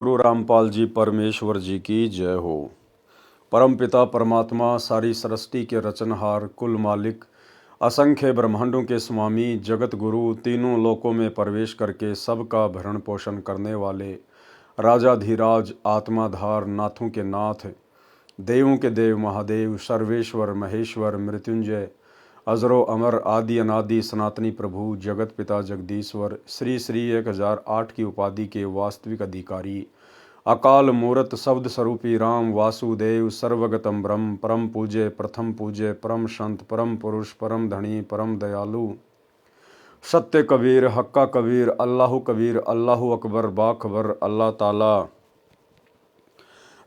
गुरु रामपाल जी परमेश्वर जी की जय हो। परम पिता परमात्मा सारी सृष्टि के रचनहार कुल मालिक असंख्य ब्रह्मांडों के स्वामी जगत गुरु तीनों लोकों में प्रवेश करके सबका भरण पोषण करने वाले राजाधिराज आत्माधार नाथों के नाथ देवों के देव महादेव सर्वेश्वर महेश्वर मृत्युंजय अजरो अमर आदि अनादि सनातनी प्रभु जगत पिता जगदीश्वर श्री श्री 1008 की उपाधि के वास्तविक अधिकारी अकाल मूरत शब्द स्वरूपी राम वासुदेव सर्वगतम ब्रह्म परम पूज्य प्रथम पूज्य परम संत परम पुरुष परम धनी परम दयालु सत्य कबीर हक्का कबीर अल्लाह अकबर बाखबर अल्लाह ताला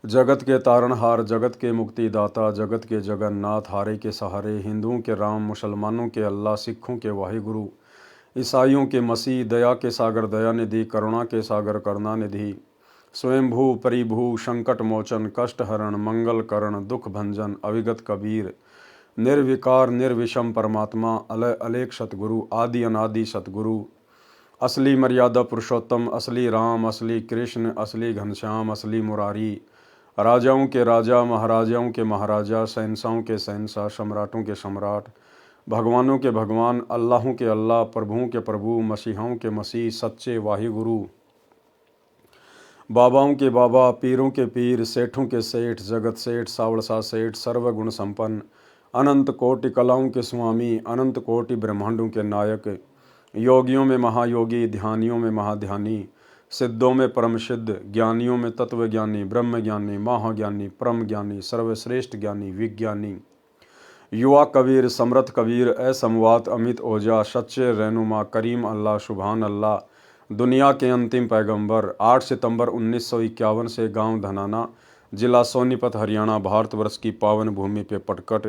जगत के तारणहार जगत के मुक्तिदाता जगत के जगन्नाथ हारे के सहारे हिंदुओं के राम मुसलमानों के अल्लाह सिखों के वाहिगुरु ईसाइयों के मसीह दया के सागर दया निधि करुणा के सागर करुणा निधि स्वयंभू परिभू संकट मोचन कष्ट हरण मंगल करण दुख भंजन अविगत कबीर निर्विकार निर्विषम परमात्मा अलय अलेख सतगुरु आदि अनादि सतगुरु असली मर्यादा पुरुषोत्तम असली राम असली कृष्ण असली घनश्याम असली मुरारी राजाओं के राजा महाराजाओं के महाराजा शहंशाहों के शहंशाह सम्राटों के सम्राट भगवानों के भगवान अल्लाहों के अल्लाह प्रभुओं के प्रभु मसीहाओं के मसीह सच्चे वाहिगुरु बाबाओं के बाबा पीरों के पीर सेठों के सेठ जगत सेठ सावड़सा सेठ सर्वगुण संपन्न अनंत कोटि कलाओं के स्वामी अनंत कोटि ब्रह्मांडों के नायक योगियों में महायोगी ध्यानियों में महाध्यानी सिद्धों में परम सिद्ध ज्ञानियों में तत्व ज्ञानी ब्रह्म ज्ञानी महाज्ञानी परम ज्ञानी सर्वश्रेष्ठ ज्ञानी विज्ञानी युवा कबीर समर्थ कबीर असमवात अमित ओजा सच्चे रहनुमा करीम अल्लाह सुभान अल्लाह दुनिया के अंतिम पैगंबर 8 सितंबर 1951 से गांव धनाना जिला सोनीपत हरियाणा भारतवर्ष की पावन भूमि पे पटकट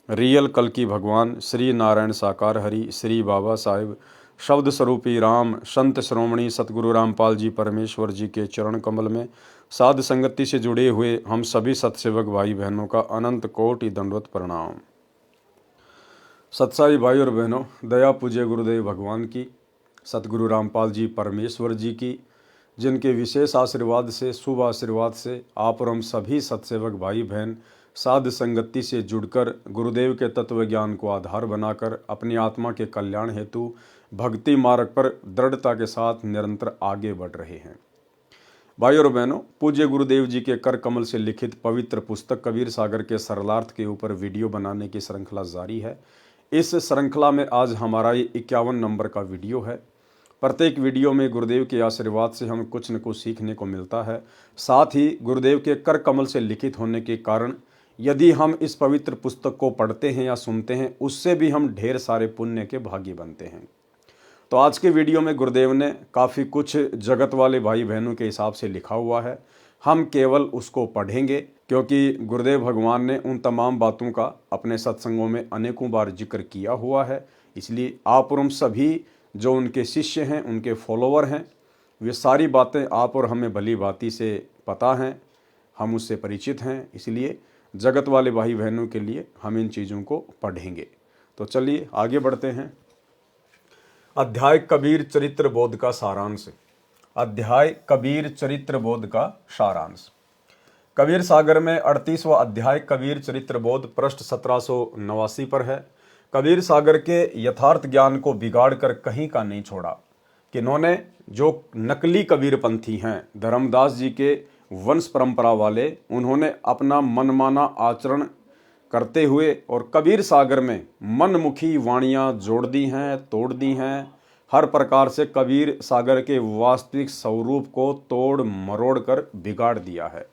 रियल कल की भगवान श्री नारायण साकार हरि श्री बाबा साहिब शब्द स्वरूपी राम संत श्रोमणी सतगुरु रामपाल जी परमेश्वर जी के चरण कमल में साध संगति से जुड़े हुए हम सभी सतसेवक भाई बहनों का अनंत कोटि दंडवत प्रणाम। सत्साई भाई और बहनों, दया पूज्य गुरुदेव भगवान की सतगुरु रामपाल जी परमेश्वर जी की जिनके विशेष आशीर्वाद से शुभ आशीर्वाद से आप और हम सभी सतसेवक भाई बहन साध संगति से जुड़कर गुरुदेव के तत्व ज्ञान को आधार बनाकर अपनी आत्मा के कल्याण हेतु भक्ति मार्ग पर दृढ़ता के साथ निरंतर आगे बढ़ रहे हैं। भाई और बहनों, पूज्य गुरुदेव जी के कर कमल से लिखित पवित्र पुस्तक कबीर सागर के सरलार्थ के ऊपर वीडियो बनाने की श्रृंखला जारी है। इस श्रृंखला में आज हमारा ये 51 नंबर का वीडियो है। प्रत्येक वीडियो में गुरुदेव के आशीर्वाद से हमें कुछ न कुछ सीखने को मिलता है। साथ ही गुरुदेव के कर कमल से लिखित होने के कारण यदि हम इस पवित्र पुस्तक को पढ़ते हैं या सुनते हैं उससे भी हम ढेर सारे पुण्य के भागी बनते हैं। तो आज के वीडियो में गुरुदेव ने काफ़ी कुछ जगत वाले भाई बहनों के हिसाब से लिखा हुआ है। हम केवल उसको पढ़ेंगे क्योंकि गुरुदेव भगवान ने उन तमाम बातों का अपने सत्संगों में अनेकों बार जिक्र किया हुआ है। इसलिए आप और हम सभी जो उनके शिष्य हैं, उनके फॉलोवर हैं, वे सारी बातें आप और हमें भली भांति से पता हैं, हम उससे परिचित हैं। इसलिए जगत वाले भाई बहनों के लिए हम इन चीज़ों को पढ़ेंगे। तो चलिए आगे बढ़ते हैं। अध्याय कबीर चरित्र बोध का सारांश। अध्याय कबीर चरित्र बोध का सारांश। कबीर सागर में 38वां अध्याय कबीर चरित्र बोध पृष्ठ 1789 पर है। कबीर सागर के यथार्थ ज्ञान को बिगाड़ कर कहीं का नहीं छोड़ा कि इन्होंने जो नकली कबीर पंथी हैं, धर्मदास जी के वंश परंपरा वाले, उन्होंने अपना मनमाना आचरण करते हुए और कबीर सागर में मनमुखी वाणियाँ जोड़ दी हैं, तोड़ दी हैं। हर प्रकार से कबीर सागर के वास्तविक स्वरूप को तोड़ मरोड़ कर बिगाड़ दिया है।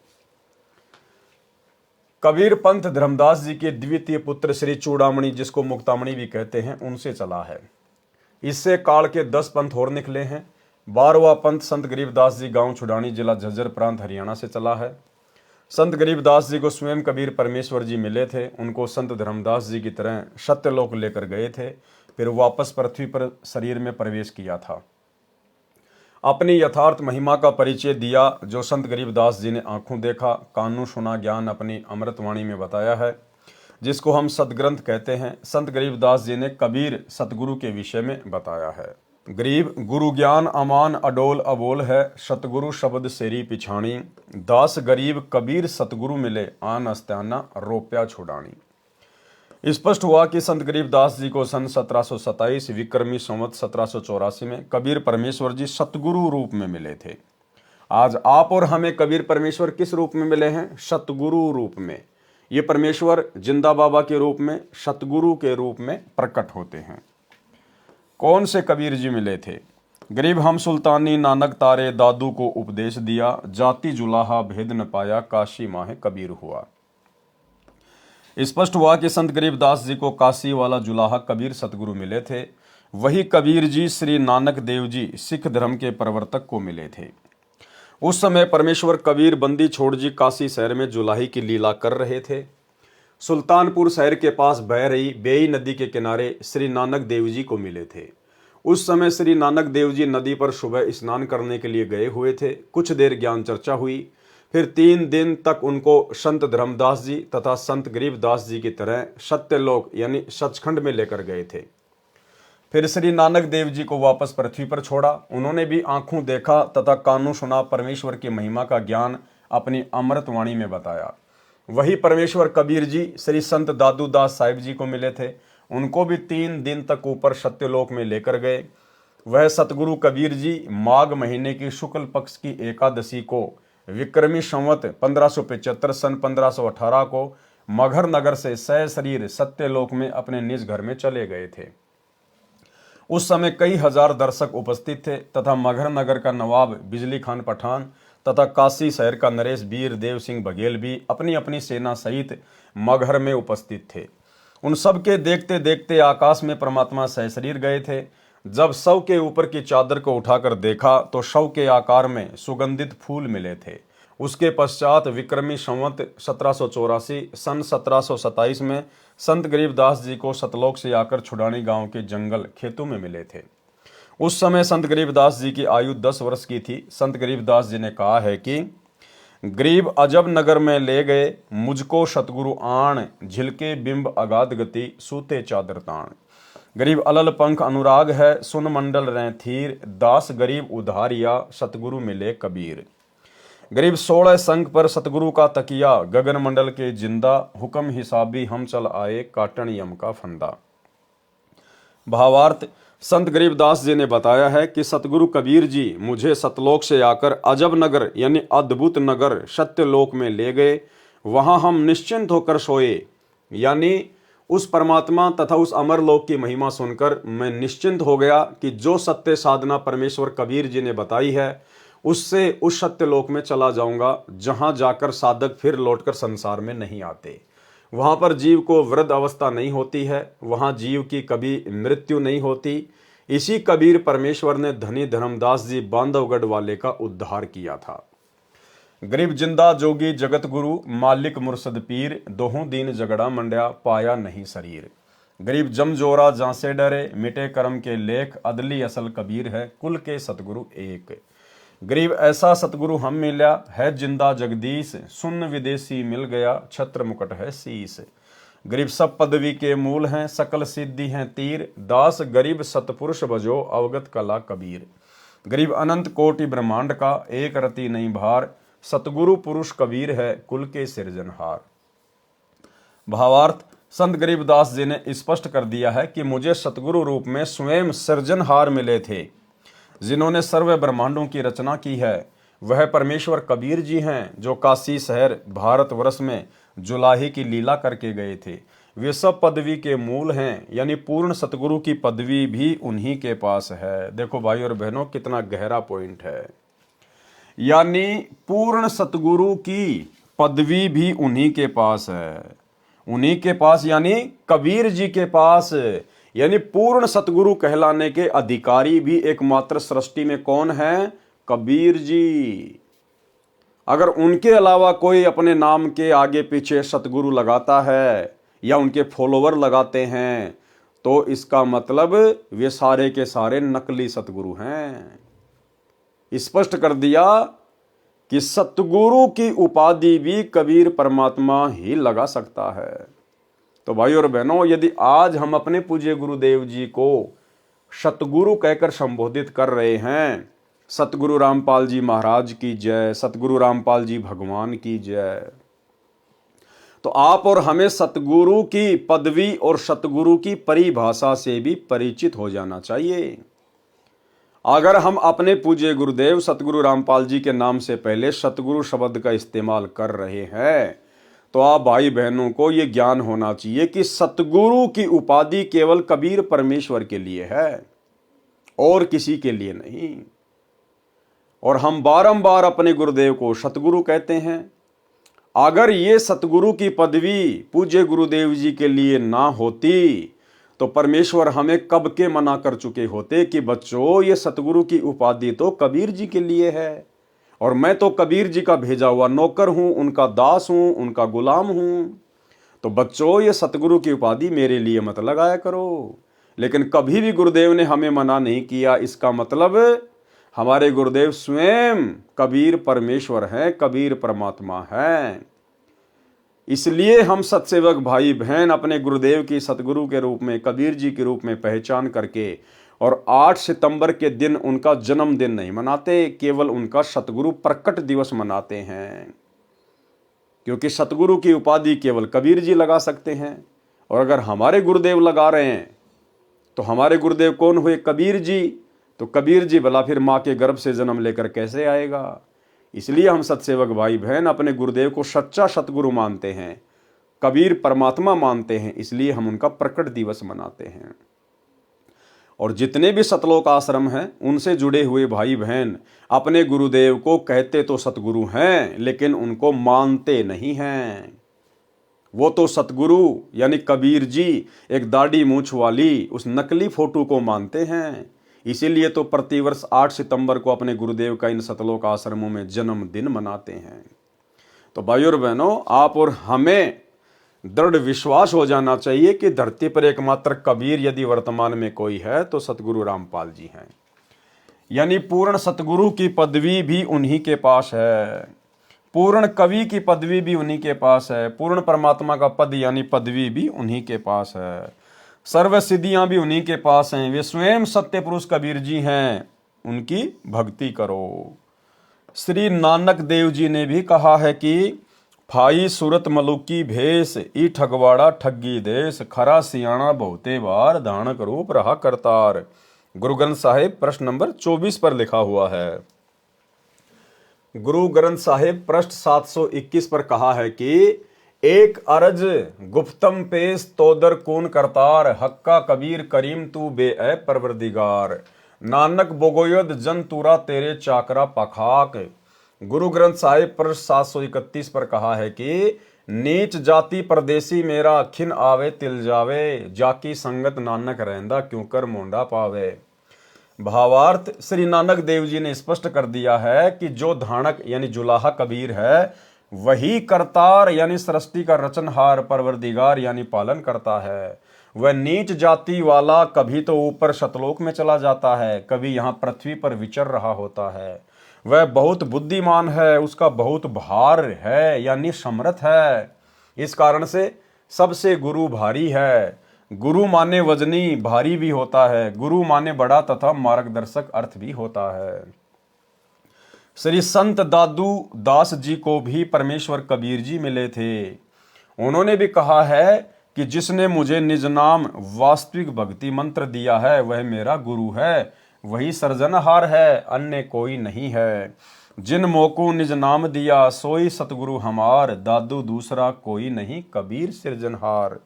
कबीर पंथ धर्मदास जी के द्वितीय पुत्र श्री चूड़ामणि, जिसको मुक्तामणि भी कहते हैं, उनसे चला है। इससे काल के 10 पंथ और निकले हैं। 12वां पंथ संत गरीबदास जी गांव छुड़ानी जिला झज्जर प्रांत हरियाणा से चला है। संत गरीबदास जी को स्वयं कबीर परमेश्वर जी मिले थे। उनको संत धर्मदास जी की तरह सत्यलोक लेकर गए थे, फिर वापस पृथ्वी पर शरीर में प्रवेश किया था। अपनी यथार्थ महिमा का परिचय दिया जो संत गरीबदास जी ने आंखों देखा, कानों सुना, ज्ञान अपनी अमृतवाणी में बताया है, जिसको हम सदग्रंथ कहते हैं। संत गरीबदास जी ने कबीर सतगुरु के विषय में बताया है। गरीब गुरु ज्ञान अमान अडोल अबोल है, सतगुरु शब्द सेरी पिछाणी, दास गरीब कबीर सतगुरु मिले, आन अस्त्याना रोप्या छुड़ानी। स्पष्ट हुआ कि संत गरीबदास जी को सन 1727 विक्रमी संवत 1784 में कबीर परमेश्वर जी सतगुरु रूप में मिले थे। आज आप और हमें कबीर परमेश्वर किस रूप में मिले हैं? सतगुरु रूप में। ये परमेश्वर जिंदा बाबा के रूप में, सतगुरु के रूप में प्रकट होते हैं। कौन से कबीर जी मिले थे? गरीब हम सुल्तानी नानक तारे, दादू को उपदेश दिया, जाति जुलाहा भेद न पाया, काशी माहे कबीर हुआ। स्पष्ट हुआ कि संत गरीबदास जी को काशी वाला जुलाहा कबीर सतगुरु मिले थे। वही कबीर जी श्री नानक देव जी सिख धर्म के प्रवर्तक को मिले थे। उस समय परमेश्वर कबीर बंदी छोड़ जी काशी शहर में जुलाही की लीला कर रहे थे। सुल्तानपुर शहर के पास बह रही बेई नदी के किनारे श्री नानक देव जी को मिले थे। उस समय श्री नानक देव जी नदी पर सुबह स्नान करने के लिए गए हुए थे। कुछ देर ज्ञान चर्चा हुई, फिर 3 दिन तक उनको संत धर्मदास जी तथा संत गरीबदास जी की तरह सत्यलोक यानी सचखंड में लेकर गए थे। फिर श्री नानक देव जी को वापस पृथ्वी पर छोड़ा। उन्होंने भी आंखों देखा तथा कानों सुना, परमेश्वर की महिमा का ज्ञान अपनी अमृत वाणी में बताया। वही परमेश्वर कबीर जी श्री संत दादू दास साहिब जी को मिले थे। उनको भी 3 दिन तक ऊपर सत्यलोक में लेकर गए। वह सतगुरु कबीर जी माघ महीने की शुक्ल पक्ष की एकादशी को विक्रमी संवत 1575 सन 1518 को मगहर नगर से सशरीर सत्यलोक में अपने निज घर में चले गए थे। उस समय कई हजार दर्शक उपस्थित थे तथा मगहर नगर का नवाब बिजली खान पठान तथा काशी शहर का नरेश वीर देव सिंह बघेल भी अपनी अपनी सेना सहित मगहर में उपस्थित थे। उन सब के देखते देखते आकाश में परमात्मा सशरीर गए थे। जब शव के ऊपर की चादर को उठाकर देखा तो शव के आकार में सुगंधित फूल मिले थे। उसके पश्चात विक्रमी संवत 1784 सन 1727 में संत गरीबदास जी को सतलोक से आकर छुड़ानी गांव के जंगल खेतों में मिले थे। उस समय संत गरीबदास जी की आयु 10 वर्ष की थी। संत गरीबदास जी ने कहा है कि गरीब अजब नगर में ले गए मुझको सतगुरु आण, झिलके बिंब अगाध गति सूते चादर ताण। गरीब अलल पंख अनुराग है, सुन मंडल रहें थीर, दास गरीब उधारिया सतगुरु मिले कबीर। गरीब 16 संख पर सतगुरु का तकिया, गगन मंडल के जिंदा, हुक्म हिसाबी हम चल आए, काटन यम का फंदा। भावार्थ, संत गरीबदास जी ने बताया है कि सतगुरु कबीर जी मुझे सतलोक से आकर अजब नगर यानी अद्भुत नगर सत्यलोक में ले गए। वहां हम निश्चिंत होकर सोए, यानी उस परमात्मा तथा उस अमरलोक की महिमा सुनकर मैं निश्चिंत हो गया कि जो सत्य साधना परमेश्वर कबीर जी ने बताई है उससे उस सत्यलोक में चला जाऊंगा, जहां जाकर साधक फिर लौटकर संसार में नहीं आते। वहां पर जीव को वृद्ध अवस्था नहीं होती है, वहां जीव की कभी मृत्यु नहीं होती। इसी कबीर परमेश्वर ने धनी धर्मदास जी बांधवगढ़ वाले का उद्धार किया था। गरीब जिंदा जोगी जगत गुरु, मालिक मुर्शद पीर, दोहों दीन झगड़ा मंड्या, पाया नहीं शरीर। गरीब जमजोरा जहां से डरे, मिटे कर्म के लेख, अदली असल कबीर है, कुल के सतगुरु एक। गरीब ऐसा सतगुरु हम मिला है जिंदा जगदीश, सुन विदेशी मिल गया, छत्र मुकुट है शीस। गरीब सब पदवी के मूल हैं, सकल सिद्धि हैं तीर, दास गरीब सतपुरुष बजो, अवगत कला कबीर। गरीब अनंत कोटि ब्रह्मांड का, एक रति नहीं भार, सतगुरु पुरुष कबीर है, कुल के सिरजनहार। भावार्थ, संत गरीबदास जी ने स्पष्ट कर दिया है कि मुझे सतगुरु रूप में स्वयं सृजनहार मिले थे। जिन्होंने सर्व ब्रह्मांडों की रचना की है वह परमेश्वर कबीर जी हैं, जो काशी शहर भारतवर्ष में जुलाही की लीला करके गए थे। वे सब पदवी के मूल हैं, यानी पूर्ण सतगुरु की पदवी भी उन्हीं के पास है। देखो भाई और बहनों, कितना गहरा पॉइंट है। यानी पूर्ण सतगुरु की पदवी भी उन्हीं के पास है। उन्हीं के पास यानी कबीर जी के पास। यानी पूर्ण सतगुरु कहलाने के अधिकारी भी एकमात्र सृष्टि में कौन है? कबीर जी। अगर उनके अलावा कोई अपने नाम के आगे पीछे सतगुरु लगाता है या उनके फॉलोवर लगाते हैं तो इसका मतलब वे सारे के सारे नकली सतगुरु हैं। स्पष्ट कर दिया कि सतगुरु की उपाधि भी कबीर परमात्मा ही लगा सकता है। तो भाई और बहनों, यदि आज हम अपने पूज्य गुरुदेव जी को सतगुरु कहकर संबोधित कर रहे हैं। सतगुरु रामपाल जी महाराज की जय, सतगुरु रामपाल जी भगवान की जय। तो आप और हमें सतगुरु की पदवी और सतगुरु की परिभाषा से भी परिचित हो जाना चाहिए। अगर हम अपने पूज्य गुरुदेव सतगुरु रामपाल जी के नाम से पहले सतगुरु शब्द का इस्तेमाल कर रहे हैं, तो आप भाई बहनों को यह ज्ञान होना चाहिए कि सतगुरु की उपाधि केवल कबीर परमेश्वर के लिए है और किसी के लिए नहीं। और हम बारंबार अपने गुरुदेव को सतगुरु कहते हैं। अगर ये सतगुरु की पदवी पूज्य गुरुदेव जी के लिए ना होती तो परमेश्वर हमें कब के मना कर चुके होते कि बच्चों ये सतगुरु की उपाधि तो कबीर जी के लिए है और मैं तो कबीर जी का भेजा हुआ नौकर हूं, उनका दास हूं, उनका गुलाम हूं। तो बच्चों ये सतगुरु की उपाधि मेरे लिए मत लगाया करो। लेकिन कभी भी गुरुदेव ने हमें मना नहीं किया। इसका मतलब हमारे गुरुदेव स्वयं कबीर परमेश्वर हैं, कबीर परमात्मा हैं। इसलिए हम सत्सेवक भाई बहन अपने गुरुदेव की सतगुरु के रूप में, कबीर जी के रूप में पहचान करके और 8 सितंबर के दिन उनका जन्मदिन नहीं मनाते, केवल उनका सतगुरु प्रकट दिवस मनाते हैं। क्योंकि सतगुरु की उपाधि केवल कबीर जी लगा सकते हैं और अगर हमारे गुरुदेव लगा रहे हैं तो हमारे गुरुदेव कौन हुए? कबीर जी। तो कबीर जी भला फिर माँ के गर्भ से जन्म लेकर कैसे आएगा? इसलिए हम सत्सेवक भाई बहन अपने गुरुदेव को सच्चा सतगुरु मानते हैं, कबीर परमात्मा मानते हैं, इसलिए हम उनका प्रकट दिवस मनाते हैं। और जितने भी सतलोक आश्रम हैं उनसे जुड़े हुए भाई बहन अपने गुरुदेव को कहते तो सतगुरु हैं लेकिन उनको मानते नहीं हैं। वो तो सतगुरु यानी कबीर जी एक दाढ़ी मूंछ वाली उस नकली फोटो को मानते हैं। इसीलिए तो प्रतिवर्ष 8 सितंबर को अपने गुरुदेव का इन सतलोक आश्रमों में जन्मदिन मनाते हैं। तो भाइयों और बहनों, आप और हमें दृढ़ विश्वास हो जाना चाहिए कि धरती पर एकमात्र कबीर यदि वर्तमान में कोई है तो सतगुरु रामपाल जी हैं। यानी पूर्ण सतगुरु की पदवी भी उन्हीं के पास है, पूर्ण कवि की पदवी भी उन्हीं के पास है, पूर्ण परमात्मा का पद यानी पदवी भी उन्हीं के पास है, सर्व सिद्धियां भी उन्हीं के पास हैं। वे स्वयं सत्य पुरुष कबीर जी हैं, उनकी भक्ति करो। श्री नानक देव जी ने भी कहा है कि फाई सूरत मलुकी भेष ई ठगवाड़ा ठगी देश खरा सियाणा बहुते बार धानक रूप रहा करतार। गुरु ग्रंथ साहिब पृष्ठ नंबर 24 पर लिखा हुआ है। गुरु ग्रंथ साहिब पृष्ठ 721 पर कहा है कि एक अरज गुप्तम पेश तोदर कून करतार हक्का कबीर करीम तू बे ए परवरदिगार नानक बोगोयद जन तूरा तेरे चाकरा पखाक। गुरु ग्रंथ साहिब पृष्ठ 731 पर कहा है कि नीच जाति परदेसी मेरा खिन आवे तिल जावे जाकी संगत नानक रहंदा क्यों कर मोंडा पावे। भावार्थ श्री नानक देव जी ने स्पष्ट कर दिया है कि जो धानक यानी जुलाहा कबीर है वही करतार यानी सृष्टि का रचनहार परवरदिगार यानी पालन करता है। वह नीच जाति वाला कभी तो ऊपर शतलोक में चला जाता है, कभी यहाँ पृथ्वी पर विचर रहा होता है। वह बहुत बुद्धिमान है, उसका बहुत भार है यानी समर्थ है। इस कारण से सबसे गुरु भारी है। गुरु माने वजनी भारी भी होता है, गुरु माने बड़ा तथा मार्गदर्शक अर्थ भी होता है। श्री संत दादू दास जी को भी परमेश्वर कबीर जी मिले थे। उन्होंने भी कहा है कि जिसने मुझे निज नाम वास्तविक भक्ति मंत्र दिया है वह मेरा गुरु है, वही सृजनहार है, अन्य कोई नहीं है। जिन मोको निज नाम दिया सोई सतगुरु हमार दादू दूसरा कोई नहीं कबीर सृजनहार।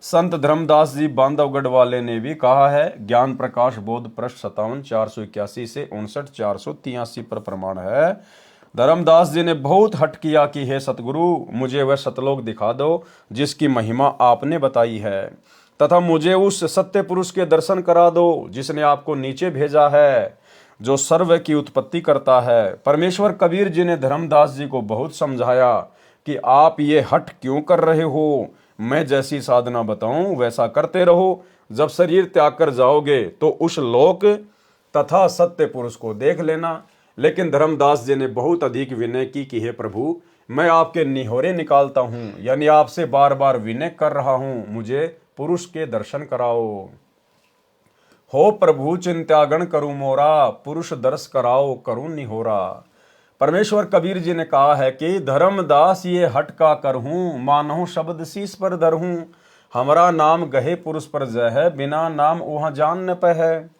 संत धर्मदास जी बांधवगढ़ वाले ने भी कहा है, ज्ञान प्रकाश बोध पृष्ठ 57 481 से 59 483 पर प्रमाण है। धर्मदास जी ने बहुत हट किया कि हे सतगुरु मुझे वह सतलोक दिखा दो जिसकी महिमा आपने बताई है, तथा मुझे उस सत्य पुरुष के दर्शन करा दो जिसने आपको नीचे भेजा है, जो सर्व की उत्पत्ति करता है। परमेश्वर कबीर जी ने धर्मदास जी को बहुत समझाया कि आप ये हट क्यों कर रहे हो, मैं जैसी साधना बताऊं वैसा करते रहो। जब शरीर त्याग कर जाओगे तो उस लोक तथा सत्य पुरुष को देख लेना। लेकिन धर्मदास जी ने बहुत अधिक विनय की कि हे प्रभु मैं आपके निहोरे निकालता हूं, यानी आपसे बार बार विनय कर रहा हूं, मुझे पुरुष के दर्शन कराओ। हो प्रभु चिंत्यागण करूं मोरा, पुरुष दर्श कराओ करूं निहोरा। परमेश्वर कबीर जी ने कहा है कि धर्मदास ये हट का करहूं, मानहूं शब्द शीस पर धरहूं। हमारा नाम गहे पुरुष पर जय है, बिना नाम वहां जान न पह है।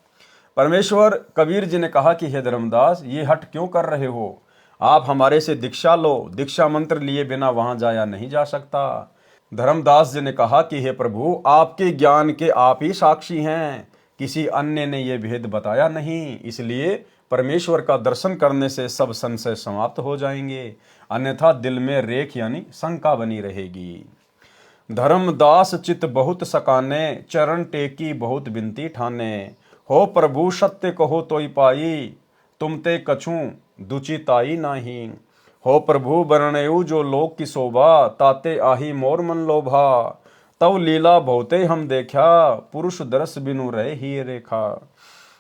परमेश्वर कबीर जी ने कहा कि हे धर्मदास, ये हट क्यों कर रहे हो? आप हमारे से दीक्षा लो, दीक्षा मंत्र लिए बिना वहां जाया नहीं जा सकता। धर्मदास जी ने कहा कि हे प्रभु, आपके ज्ञान के आप ही साक्षी हैं, किसी अन्य ने यह भेद बताया नहीं, इसलिए परमेश्वर का दर्शन करने से सब संशय समाप्त हो जाएंगे, अन्यथा दिल में रेख यानी शंका बनी रहेगी। धर्मदास चित बहुत सकाने, चरण टेकी बहुत बिनती ठाने। हो प्रभु सत्य कहो तोई पाई, तुम ते कछू दुचिताई नाही। हो प्रभु बरणयु जो लोक की शोभा, ताते आही मोर मन लोभा। तव लीला बहुते हम देखा, पुरुष दरस बिनु रहे ही रेखा।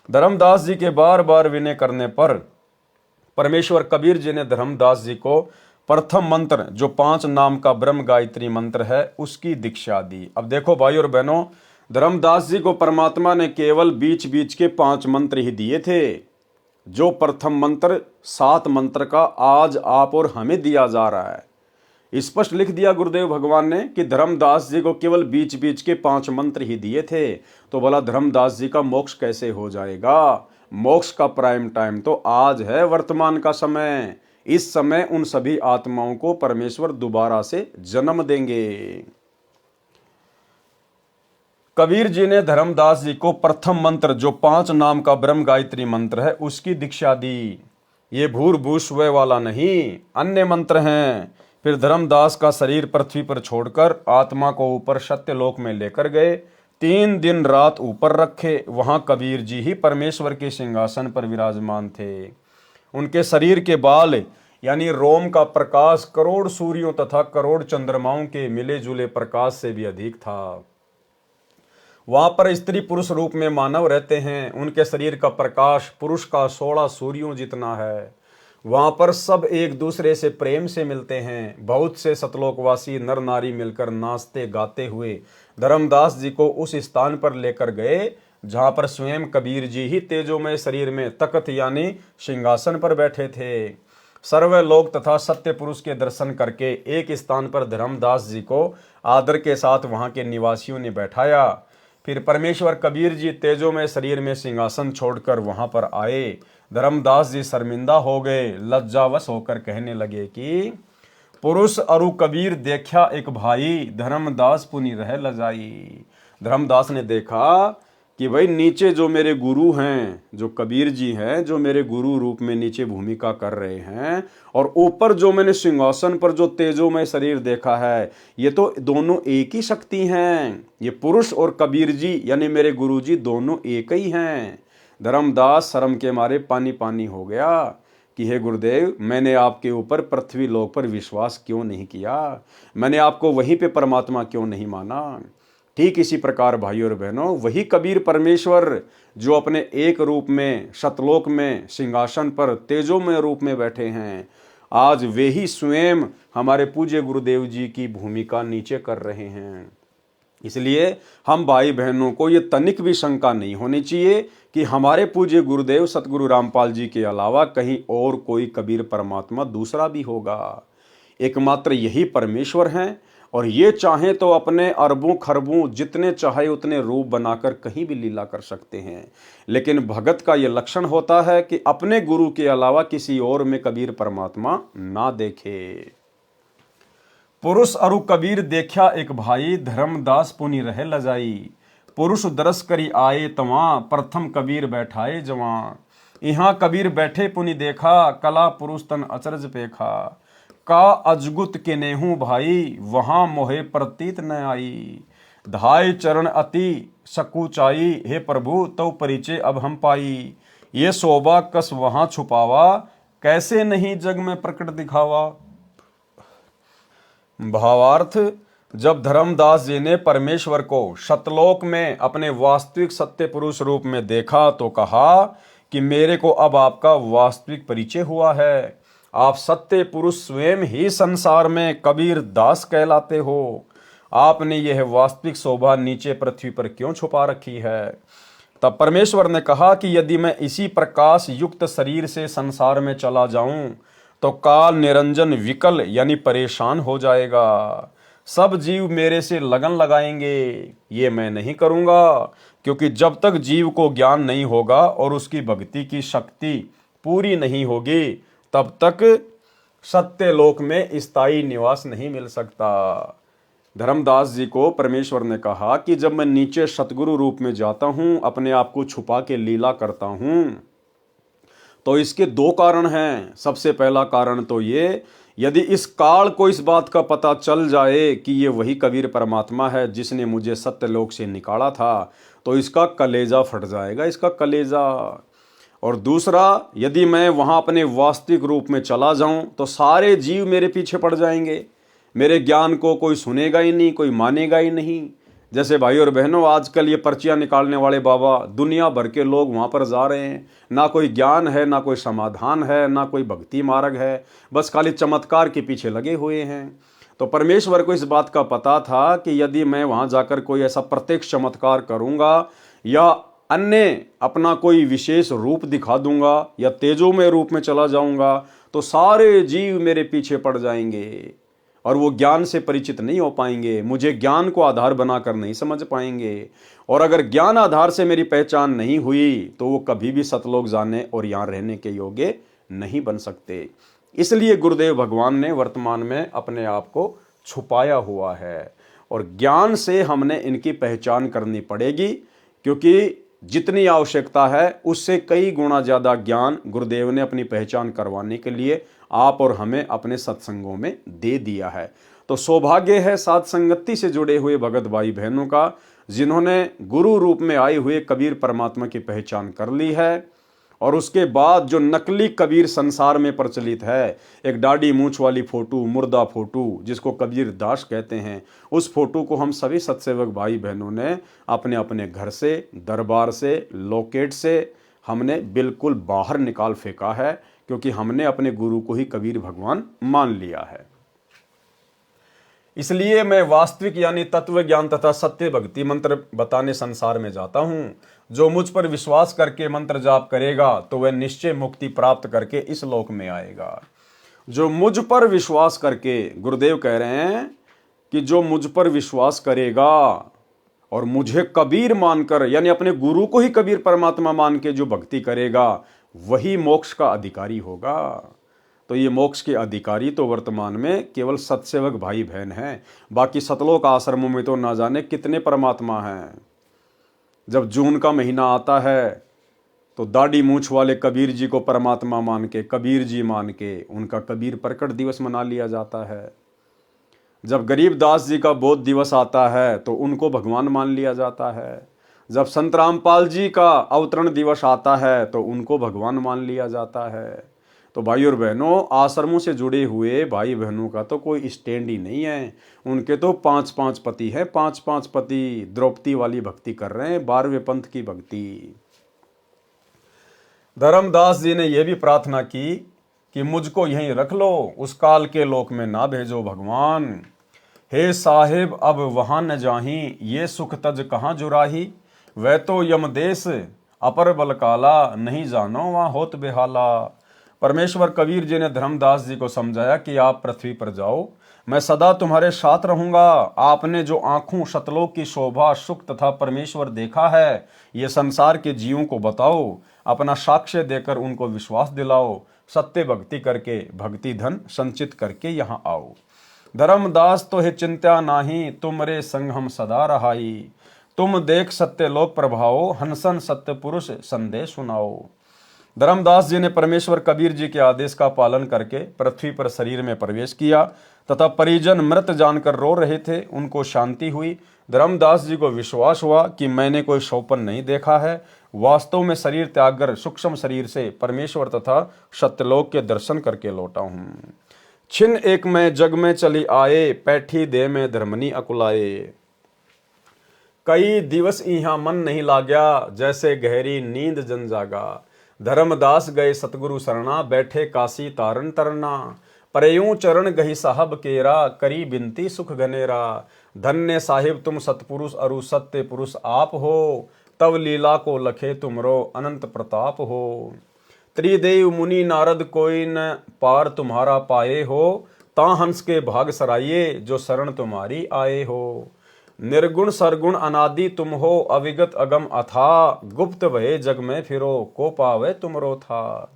धर्मदास जी के बार बार विनय करने पर परमेश्वर कबीर जी ने धर्मदास जी को प्रथम मंत्र, जो 5 नाम का ब्रह्म गायत्री मंत्र है, उसकी दीक्षा दी। अब देखो भाई और बहनों, धर्मदास जी को परमात्मा ने केवल बीच बीच के 5 मंत्र ही दिए थे। जो प्रथम मंत्र 7 मंत्र का आज आप और हमें दिया जा रहा है, स्पष्ट लिख दिया गुरुदेव भगवान ने कि धर्मदास जी को केवल बीच बीच के 5 मंत्र ही दिए थे। तो बोला धर्मदास जी का मोक्ष कैसे हो जाएगा? मोक्ष का प्राइम टाइम तो आज है, वर्तमान का समय। इस समय उन सभी आत्माओं को परमेश्वर दोबारा से जन्म देंगे। कबीर जी ने धर्मदास जी को प्रथम मंत्र, जो 5 नाम का ब्रह्म गायत्री मंत्र है, उसकी दीक्षा दी। ये भूर्भुव स्व वाला नहीं, अन्य मंत्र हैं। फिर धर्मदास का शरीर पृथ्वी पर छोड़कर आत्मा को ऊपर सत्यलोक में लेकर गए। 3 दिन रात ऊपर रखे। वहां कबीर जी ही परमेश्वर के सिंहासन पर विराजमान थे। उनके शरीर के बाल यानी रोम का प्रकाश करोड़ सूर्यों तथा करोड़ चंद्रमाओं के मिले जुले प्रकाश से भी अधिक था। वहां पर स्त्री पुरुष रूप में मानव रहते हैं। उनके शरीर का प्रकाश पुरुष का 16 सूर्यों जितना है। वहां पर सब एक दूसरे से प्रेम से मिलते हैं। बहुत से सतलोकवासी नर नारी मिलकर नाचते गाते हुए धर्मदास जी को उस स्थान पर लेकर गए जहां पर स्वयं कबीर जी ही तेजोमय शरीर में तख्त यानी सिंहासन पर बैठे थे। सर्व लोक तथा सत्य पुरुष के दर्शन करके एक स्थान पर धर्मदास जी को आदर के साथ वहां के निवासियों ने बैठाया। फिर परमेश्वर कबीर जी तेजोमय शरीर में सिंहासन छोड़कर वहां पर आए। धर्मदास जी शर्मिंदा हो गए, लज्जावश होकर कहने लगे कि पुरुष अरु कबीर देखा एक भाई, धर्मदास पुनि रह लजाई। धर्मदास ने देखा कि भाई नीचे जो मेरे गुरु हैं, जो कबीर जी हैं, जो मेरे गुरु रूप में नीचे भूमिका कर रहे हैं, और ऊपर जो मैंने सिंहासन पर जो तेजोमय शरीर देखा है, ये तो दोनों एक ही शक्ति हैं। ये पुरुष और कबीर जी यानी मेरे गुरु जी दोनों एक ही हैं। धर्मदास शर्म के मारे पानी पानी हो गया कि हे गुरुदेव, मैंने आपके ऊपर पृथ्वी लोक पर विश्वास क्यों नहीं किया? मैंने आपको वहीं पे परमात्मा क्यों नहीं माना? ठीक इसी प्रकार भाइयों और बहनों, वही कबीर परमेश्वर जो अपने एक रूप में सतलोक में सिंहासन पर तेजोमय रूप में बैठे हैं, आज वे ही स्वयं हमारे पूज्य गुरुदेव जी की भूमिका नीचे कर रहे हैं। इसलिए हम भाई बहनों को ये तनिक भी शंका नहीं होनी चाहिए कि हमारे पूज्य गुरुदेव सतगुरु रामपाल जी के अलावा कहीं और कोई कबीर परमात्मा दूसरा भी होगा। एकमात्र यही परमेश्वर हैं, और ये चाहें तो अपने अरबों खरबों जितने चाहे उतने रूप बनाकर कहीं भी लीला कर सकते हैं। लेकिन भगत का ये लक्षण होता है कि अपने गुरु के अलावा किसी और में कबीर परमात्मा ना देखे। पुरुष अरु कबीर देखा एक भाई, धर्मदास पुनि रहे लजाई। पुरुष दरस करी आए तवां, प्रथम कबीर बैठाए जवां। यहाँ कबीर बैठे पुनि देखा, कला पुरुष तन अचरज पेखा। का अजगुत के नेहू भाई, वहां मोहे प्रतीत न आई। धाय चरण अति सकुचाई, हे प्रभु तव परिचय अब हम पाई। ये शोभा कस वहां छुपावा, कैसे नहीं जग में प्रकट दिखावा। भावार्थ, जब धर्मदास जी ने परमेश्वर को सतलोक में अपने वास्तविक सत्य पुरुष रूप में देखा तो कहा कि मेरे को अब आपका वास्तविक परिचय हुआ है। आप सत्य पुरुष स्वयं ही संसार में कबीर दास कहलाते हो। आपने यह वास्तविक शोभा नीचे पृथ्वी पर क्यों छुपा रखी है? तब परमेश्वर ने कहा कि यदि मैं इसी प्रकाश युक्त शरीर से संसार में चला जाऊं तो काल निरंजन विकल यानी परेशान हो जाएगा। सब जीव मेरे से लगन लगाएंगे, ये मैं नहीं करूंगा, क्योंकि जब तक जीव को ज्ञान नहीं होगा और उसकी भक्ति की शक्ति पूरी नहीं होगी तब तक सत्य लोक में स्थायी निवास नहीं मिल सकता। धर्मदास जी को परमेश्वर ने कहा कि जब मैं नीचे सतगुरु रूप में जाता हूं, अपने आप को छुपा के लीला करता हूं, तो इसके दो कारण हैं। सबसे पहला कारण तो ये, यदि इस काल को इस बात का पता चल जाए कि ये वही कबीर परमात्मा है जिसने मुझे सत्यलोक से निकाला था, तो इसका कलेजा फट जाएगा, इसका कलेजा। और दूसरा, यदि मैं वहाँ अपने वास्तविक रूप में चला जाऊं तो सारे जीव मेरे पीछे पड़ जाएंगे, मेरे ज्ञान को कोई सुनेगा ही नहीं, कोई मानेगा ही नहीं। जैसे भाई और बहनों, आजकल ये पर्चियाँ निकालने वाले बाबा, दुनिया भर के लोग वहाँ पर जा रहे हैं। ना कोई ज्ञान है, ना कोई समाधान है, ना कोई भक्ति मार्ग है, बस खाली चमत्कार के पीछे लगे हुए हैं। तो परमेश्वर को इस बात का पता था कि यदि मैं वहाँ जाकर कोई ऐसा प्रत्यक्ष चमत्कार करूँगा या अन्य अपना कोई विशेष रूप दिखा दूंगा या तेजोमय रूप में चला जाऊंगा तो सारे जीव मेरे पीछे पड़ जाएंगे और वो ज्ञान से परिचित नहीं हो पाएंगे, मुझे ज्ञान को आधार बनाकर नहीं समझ पाएंगे। और अगर ज्ञान आधार से मेरी पहचान नहीं हुई तो वो कभी भी सतलोक जाने और यहाँ रहने के योग्य नहीं बन सकते। इसलिए गुरुदेव भगवान ने वर्तमान में अपने आप को छुपाया हुआ है और ज्ञान से हमने इनकी पहचान करनी पड़ेगी, क्योंकि जितनी आवश्यकता है उससे कई गुना ज़्यादा ज्ञान गुरुदेव ने अपनी पहचान करवाने के लिए आप और हमें अपने सत्संगों में दे दिया है। तो सौभाग्य है साथ संगति से जुड़े हुए भगत भाई बहनों का, जिन्होंने गुरु रूप में आए हुए कबीर परमात्मा की पहचान कर ली है। और उसके बाद जो नकली कबीर संसार में प्रचलित है, एक दाढ़ी मूंछ वाली फोटो, मुर्दा फोटो जिसको कबीर दास कहते हैं, उस फोटो को हम सभी सत्सेवक भाई बहनों ने अपने अपने घर से, दरबार से, लोकेट से हमने बिल्कुल बाहर निकाल फेंका है, क्योंकि हमने अपने गुरु को ही कबीर भगवान मान लिया है। इसलिए मैं वास्तविक यानी तत्व ज्ञान तथा सत्य भक्ति मंत्र बताने संसार में जाता हूं। जो मुझ पर विश्वास करके मंत्र जाप करेगा तो वह निश्चय मुक्ति प्राप्त करके इस लोक में आएगा। जो मुझ पर विश्वास करके, गुरुदेव कह रहे हैं कि जो मुझ पर विश्वास करेगा और मुझे कबीर मानकर यानी अपने गुरु को ही कबीर परमात्मा मान के जो भक्ति करेगा वही मोक्ष का अधिकारी होगा। तो ये मोक्ष के अधिकारी तो वर्तमान में केवल सत्सेवक भाई बहन हैं। बाकी सतलोक आश्रमों में तो ना जाने कितने परमात्मा हैं। जब जून का महीना आता है तो दाढ़ी मूंछ वाले कबीर जी को परमात्मा मान के, कबीर जी मान के उनका कबीर प्रकट दिवस मना लिया जाता है। जब गरीबदास जी का बोध दिवस आता है तो उनको भगवान मान लिया जाता है। जब संत रामपाल जी का अवतरण दिवस आता है तो उनको भगवान मान लिया जाता है। तो भाई और बहनों, आश्रमों से जुड़े हुए भाई बहनों का तो कोई स्टैंड ही नहीं है। उनके तो 5-5 पति हैं, 5-5 पति द्रौपदी वाली भक्ति कर रहे हैं, 12वें पंथ की भक्ति। धर्मदास जी ने यह भी प्रार्थना की कि मुझको यहीं रख लो, उस काल के लोक में ना भेजो भगवान। हे साहिब अब वहां न जाही, ये सुख तज कहाँ जुराही। वह तो यमदेश अपर बल काला, नहीं जानो वहां होत बेहाला। परमेश्वर कबीर जी ने धर्मदास जी को समझाया कि आप पृथ्वी पर जाओ, मैं सदा तुम्हारे साथ रहूंगा। आपने जो आंखों सतलोक की शोभा, सुख तथा परमेश्वर देखा है, ये संसार के जीवों को बताओ, अपना साक्ष्य देकर उनको विश्वास दिलाओ। सत्य भक्ति करके भक्ति धन संचित करके यहाँ आओ। धर्मदास तो है चिंता नाही, तुमरे संग हम सदा रहाई। तुम देख सत्य लोक प्रभाओ, हंसन सत्य पुरुष संदेश सुनाओ। धर्मदास जी ने परमेश्वर कबीर जी के आदेश का पालन करके पृथ्वी पर शरीर में प्रवेश किया तथा परिजन मृत जानकर रो रहे थे, उनको शांति हुई। धर्मदास जी को विश्वास हुआ कि मैंने कोई स्वप्न नहीं देखा है, वास्तव में शरीर त्याग कर सूक्ष्म शरीर से परमेश्वर तथा सत्यलोक के दर्शन करके लौटा हूँ। छिन एक में जग में चली आए, पैठी दे में धर्मनी अकुलाए। कई दिवस यहाँ मन नहीं लाग्या, जैसे गहरी नींद जन जागा। धर्मदास गए सतगुरु शरणा, बैठे काशी तारन तरना। परयूं चरण गही साहब केरा, करी बिनती सुख घनेरा। धन्य साहिब तुम सतपुरुष अरु सत्य पुरुष आप हो, तब लीला को लखे तुमरो अनंत प्रताप हो। त्रिदेव मुनि नारद कोई न पार तुम्हारा पाए हो, ता हंस के भाग सराइये जो शरण तुम्हारी आए हो। निर्गुण सरगुण अनादि तुम हो, अविगत अगम अथा, गुप्त भये जग में फिरो, को पावे तुमरो था।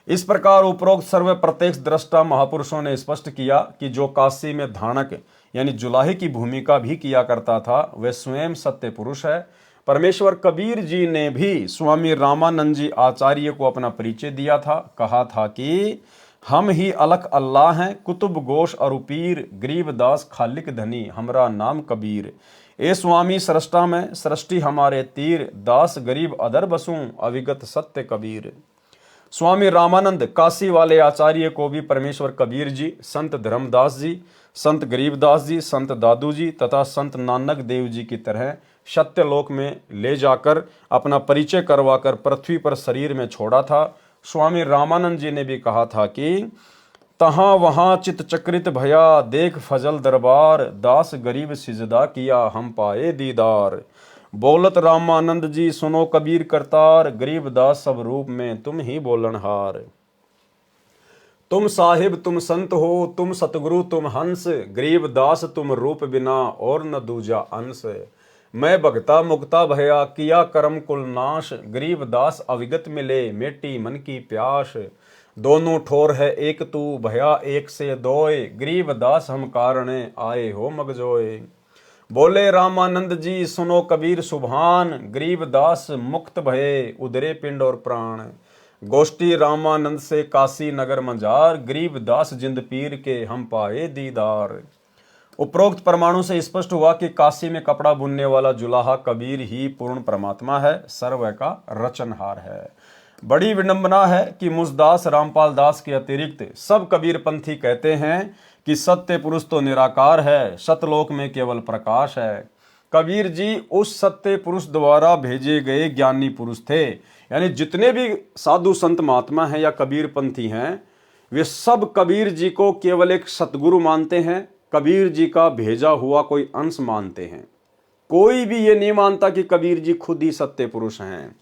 इस प्रकार उपरोक्त सर्व प्रत्यक्ष दृष्टा महापुरुषों ने स्पष्ट किया कि जो काशी में धानक यानी जुलाहे की भूमिका भी किया करता था वह स्वयं सत्य पुरुष है। परमेश्वर कबीर जी ने भी स्वामी रामानंद जी आचार्य को अपना परिचय दिया था। कहा था कि हम ही अलख अल्लाह हैं, कुतुब गोश अरुपीर, गरीबदास खालिक धनी, हमरा नाम कबीर। ए स्वामी सृष्टा में सृष्टि हमारे तीर, दास गरीब अदर बसूं, अविगत सत्य कबीर। स्वामी रामानंद काशी वाले आचार्य को भी परमेश्वर कबीर जी, संत धर्मदास जी, संत गरीबदास जी, संत दादू जी तथा संत नानक देव जी की तरह सत्यलोक में ले जाकर अपना परिचय करवाकर पृथ्वी पर शरीर में छोड़ा था। स्वामी रामानंद जी ने भी कहा था कि तहाँ वहाँ चित चक्रित भया, देख फजल दरबार, दास गरीब सिजदा किया, हम पाए दीदार। बोलत रामानंद जी सुनो कबीर करतार, गरीब दास सब रूप में तुम ही बोलनहार। तुम साहिब तुम संत हो, तुम सतगुरु तुम हंस, गरीब दास तुम रूप बिना और न दूजा अंश। मैं भगता मुक्ता भया, किया कर्म कुल नाश, गरीब दास अविगत मिले, मेटी मन की प्यास। दोनों ठोर है एक तू, भया एक से दोए, गरीब दास हम कारणे आए हो मगजोए। बोले रामानंद जी सुनो कबीर सुभान, गरीब दास मुक्त भये, उदरे पिंड और प्राण। गोष्ठी रामानंद से काशी नगर मंजार, गरीब दास जिंद पीर के हम पाए दीदार। उपरोक्त परमाणु से स्पष्ट हुआ कि काशी में कपड़ा बुनने वाला जुलाहा कबीर ही पूर्ण परमात्मा है, सर्व का रचनहार है। बड़ी विडंबना है कि मुझदास रामपाल दास के अतिरिक्त सब कबीर पंथी कहते हैं कि सत्य पुरुष तो निराकार है, सतलोक में केवल प्रकाश है। कबीर जी उस सत्य पुरुष द्वारा भेजे गए ज्ञानी पुरुष थे। यानी जितने भी साधु संत महात्मा हैं या कबीर पंथी हैं, वे सब कबीर जी को केवल एक सतगुरु मानते हैं, कबीर जी का भेजा हुआ कोई अंश मानते हैं। कोई भी ये नहीं मानता कि कबीर जी खुद ही सत्य पुरुष हैं।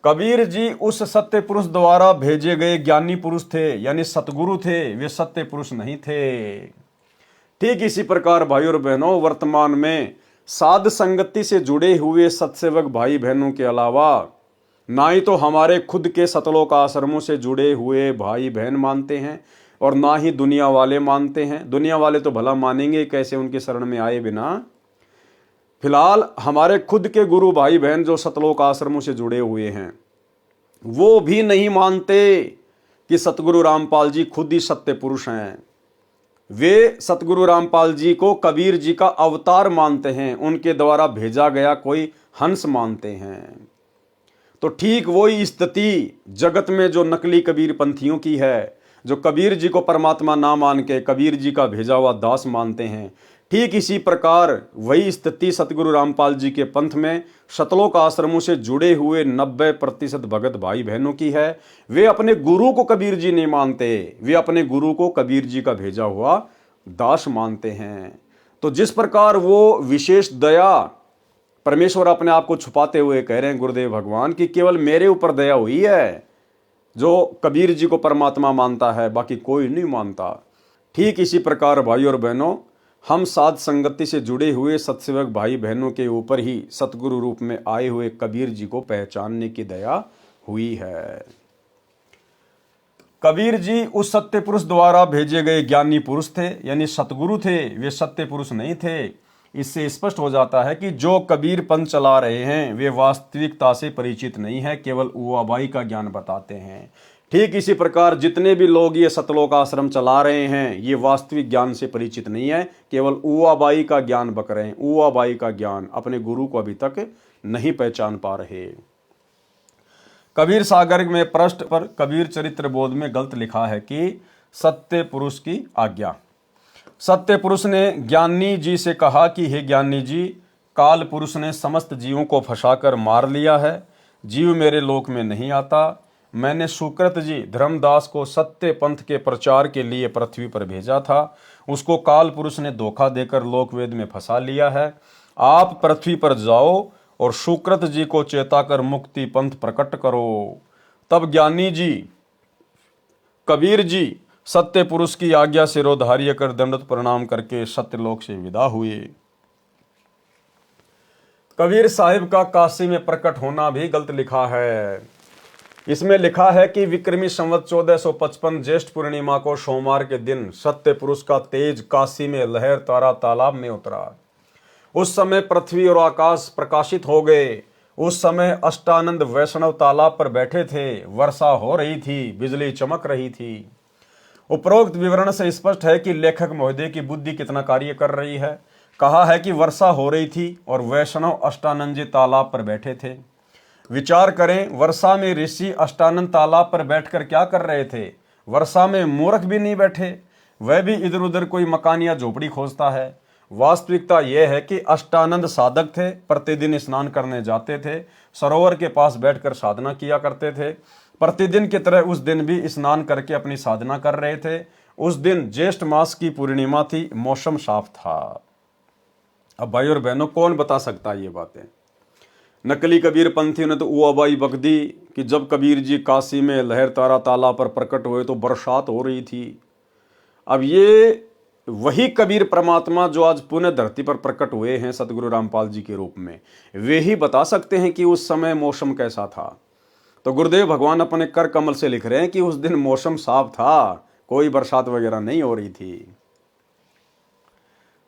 कबीर जी उस सत्य पुरुष द्वारा भेजे गए ज्ञानी पुरुष थे, यानी सतगुरु थे, वे सत्य पुरुष नहीं थे। ठीक इसी प्रकार भाइयों और बहनों, वर्तमान में साध संगति से जुड़े हुए सत्सेवक भाई बहनों के अलावा ना ही तो हमारे खुद के सतलोक आश्रमों से जुड़े हुए भाई बहन मानते हैं और ना ही दुनिया वाले मानते हैं। दुनिया वाले तो भला मानेंगे कैसे उनके शरण में आए बिना। फिलहाल हमारे खुद के गुरु भाई बहन जो सतलोक आश्रमों से जुड़े हुए हैं, वो भी नहीं मानते कि सतगुरु रामपाल जी खुद ही सत्य पुरुष हैं। वे सतगुरु रामपाल जी को कबीर जी का अवतार मानते हैं, उनके द्वारा भेजा गया कोई हंस मानते हैं। तो ठीक वही स्थिति जगत में जो नकली कबीर पंथियों की है, जो कबीर जी को परमात्मा ना मान के कबीर जी का भेजा हुआ दास मानते हैं, ठीक इसी प्रकार वही स्थिति सतगुरु रामपाल जी के पंथ में सतलोक आश्रमों से जुड़े हुए 90% भगत भाई बहनों की है। वे अपने गुरु को कबीर जी नहीं मानते, वे अपने गुरु को कबीर जी का भेजा हुआ दास मानते हैं। तो जिस प्रकार वो विशेष दया परमेश्वर अपने आप को छुपाते हुए कह रहे हैं गुरुदेव भगवान कि केवल मेरे ऊपर दया हुई है, जो कबीर जी को परमात्मा मानता है, बाकी कोई नहीं मानता। ठीक इसी प्रकार भाइयों और बहनों, हम साध संगति से जुड़े हुए सत्सेवक भाई बहनों के ऊपर ही सतगुरु रूप में आए हुए कबीर जी को पहचानने की दया हुई है। कबीर जी उस सत्य पुरुष द्वारा भेजे गए ज्ञानी पुरुष थे, यानी सतगुरु थे, वे सत्य पुरुष नहीं थे। इससे स्पष्ट हो जाता है कि जो कबीर पंथ चला रहे हैं वे वास्तविकता से परिचित नहीं है, केवल ऊआबाई का ज्ञान बताते हैं। ठीक इसी प्रकार जितने भी लोग ये सतलोक आश्रम चला रहे हैं ये वास्तविक ज्ञान से परिचित नहीं है, केवल ऊआबाई का ज्ञान बक रहे हैं। ऊआबाई का ज्ञान, अपने गुरु को अभी तक नहीं पहचान पा रहे। कबीर सागर में पृष्ठ पर कबीर चरित्र बोध में गलत लिखा है कि सत्य पुरुष की आज्ञा। सत्य पुरुष ने ज्ञानी जी से कहा कि हे ज्ञानी जी, काल पुरुष ने समस्त जीवों को फंसाकर मार लिया है, जीव मेरे लोक में नहीं आता। मैंने सुकृत जी धर्मदास को सत्य पंथ के प्रचार के लिए पृथ्वी पर भेजा था, उसको काल पुरुष ने धोखा देकर लोकवेद में फंसा लिया है। आप पृथ्वी पर जाओ और सुकृत जी को चेताकर मुक्ति पंथ प्रकट करो। तब ज्ञानी जी कबीर जी सत्य पुरुष की आज्ञा सिरोधार्य कर दंडवत प्रणाम करके सत्यलोक से विदा हुए। कबीर साहिब का काशी में प्रकट होना भी गलत लिखा है। इसमें लिखा है कि विक्रमी संवत 1455 ज्येष्ठ पूर्णिमा को सोमवार के दिन सत्य पुरुष का तेज काशी में लहर तारा तालाब में उतरा। उस समय पृथ्वी और आकाश प्रकाशित हो गए। उस समय अष्टानंद वैष्णव तालाब पर बैठे थे। वर्षा हो रही थी, बिजली चमक रही थी। उपरोक्त विवरण से स्पष्ट है कि लेखक महोदय की बुद्धि कितना कार्य कर रही है। कहा है कि वर्षा हो रही थी और वैष्णव अष्टानंद जी तालाब पर बैठे थे। विचार करें, वर्षा में ऋषि अष्टानंद तालाब पर बैठकर क्या कर रहे थे। वर्षा में मूर्ख भी नहीं बैठे, वह भी इधर उधर कोई मकान या झोपड़ी खोजता है। वास्तविकता यह है कि अष्टानंद साधक थे, प्रतिदिन स्नान करने जाते थे, सरोवर के पास बैठकर साधना किया करते थे। प्रतिदिन की तरह उस दिन भी स्नान करके अपनी साधना कर रहे थे। उस दिन ज्येष्ठ मास की पूर्णिमा थी, मौसम साफ था। अब भाई और बहनों, कौन बता सकता है ये बातें। नकली कबीर पंथियों ने तो उबाई बक दी कि जब कबीर जी काशी में लहर तारा तालाब पर प्रकट हुए तो बरसात हो रही थी। अब ये वही कबीर परमात्मा जो आज पुनः धरती पर प्रकट हुए हैं सतगुरु रामपाल जी के रूप में, वे ही बता सकते हैं कि उस समय मौसम कैसा था। तो गुरुदेव भगवान अपने कर कमल से लिख रहे हैं कि उस दिन मौसम साफ था, कोई बरसात वगैरह नहीं हो रही थी।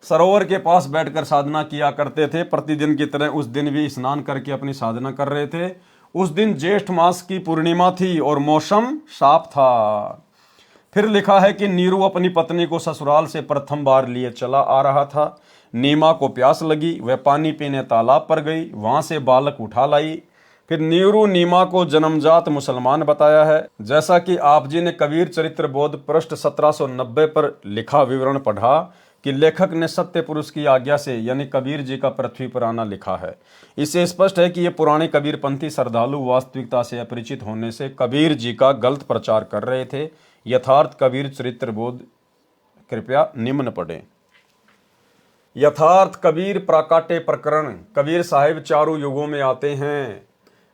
सरोवर के पास बैठकर साधना किया करते थे। प्रतिदिन की तरह उस दिन भी स्नान करके अपनी साधना कर रहे थे। उस दिन ज्येष्ठ मास की पूर्णिमा थी और मौसम साफ था। फिर लिखा है कि नीरू अपनी पत्नी को ससुराल से प्रथम बार लिए चला आ रहा था। नीमा को प्यास लगी, वह पानी पीने तालाब पर गई, वहां से बालक उठा लाई। फिर नीरू नीमा को जन्मजात मुसलमान बताया है। जैसा कि आप जी ने कबीर चरित्र बोध पृष्ठ 1790 पर लिखा विवरण पढ़ा कि लेखक ने सत्य पुरुष की आज्ञा से यानी कबीर जी का पृथ्वी पर आना लिखा है। इससे स्पष्ट है कि ये पुराने कबीरपंथी श्रद्धालु वास्तविकता से अपरिचित होने से कबीर जी का गलत प्रचार कर रहे थे। यथार्थ कबीर चरित्र बोध कृपया निम्न पढ़ें। यथार्थ कबीर प्राकाटे प्रकरण। कबीर साहिब चारों युगों में आते हैं।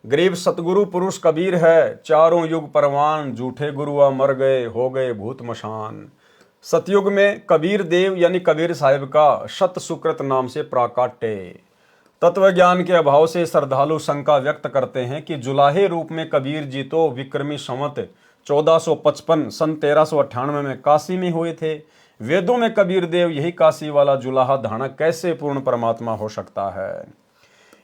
गरीब सतगुरु पुरुष कबीर है। चारों युग परवान, झूठे गुरुआ मर गए, हो गए भूत मशान। सतयुग में कबीर देव यानी कबीर साहिब का शत सुकृत नाम से प्राकाट्य। तत्व ज्ञान के अभाव से श्रद्धालु शंका व्यक्त करते हैं कि जुलाहे रूप में कबीर जी तो विक्रमी संवत 1455 सन 1398 में काशी में हुए थे। वेदों में कबीर देव यही काशी वाला जुलाहा धाणक कैसे पूर्ण परमात्मा हो सकता है।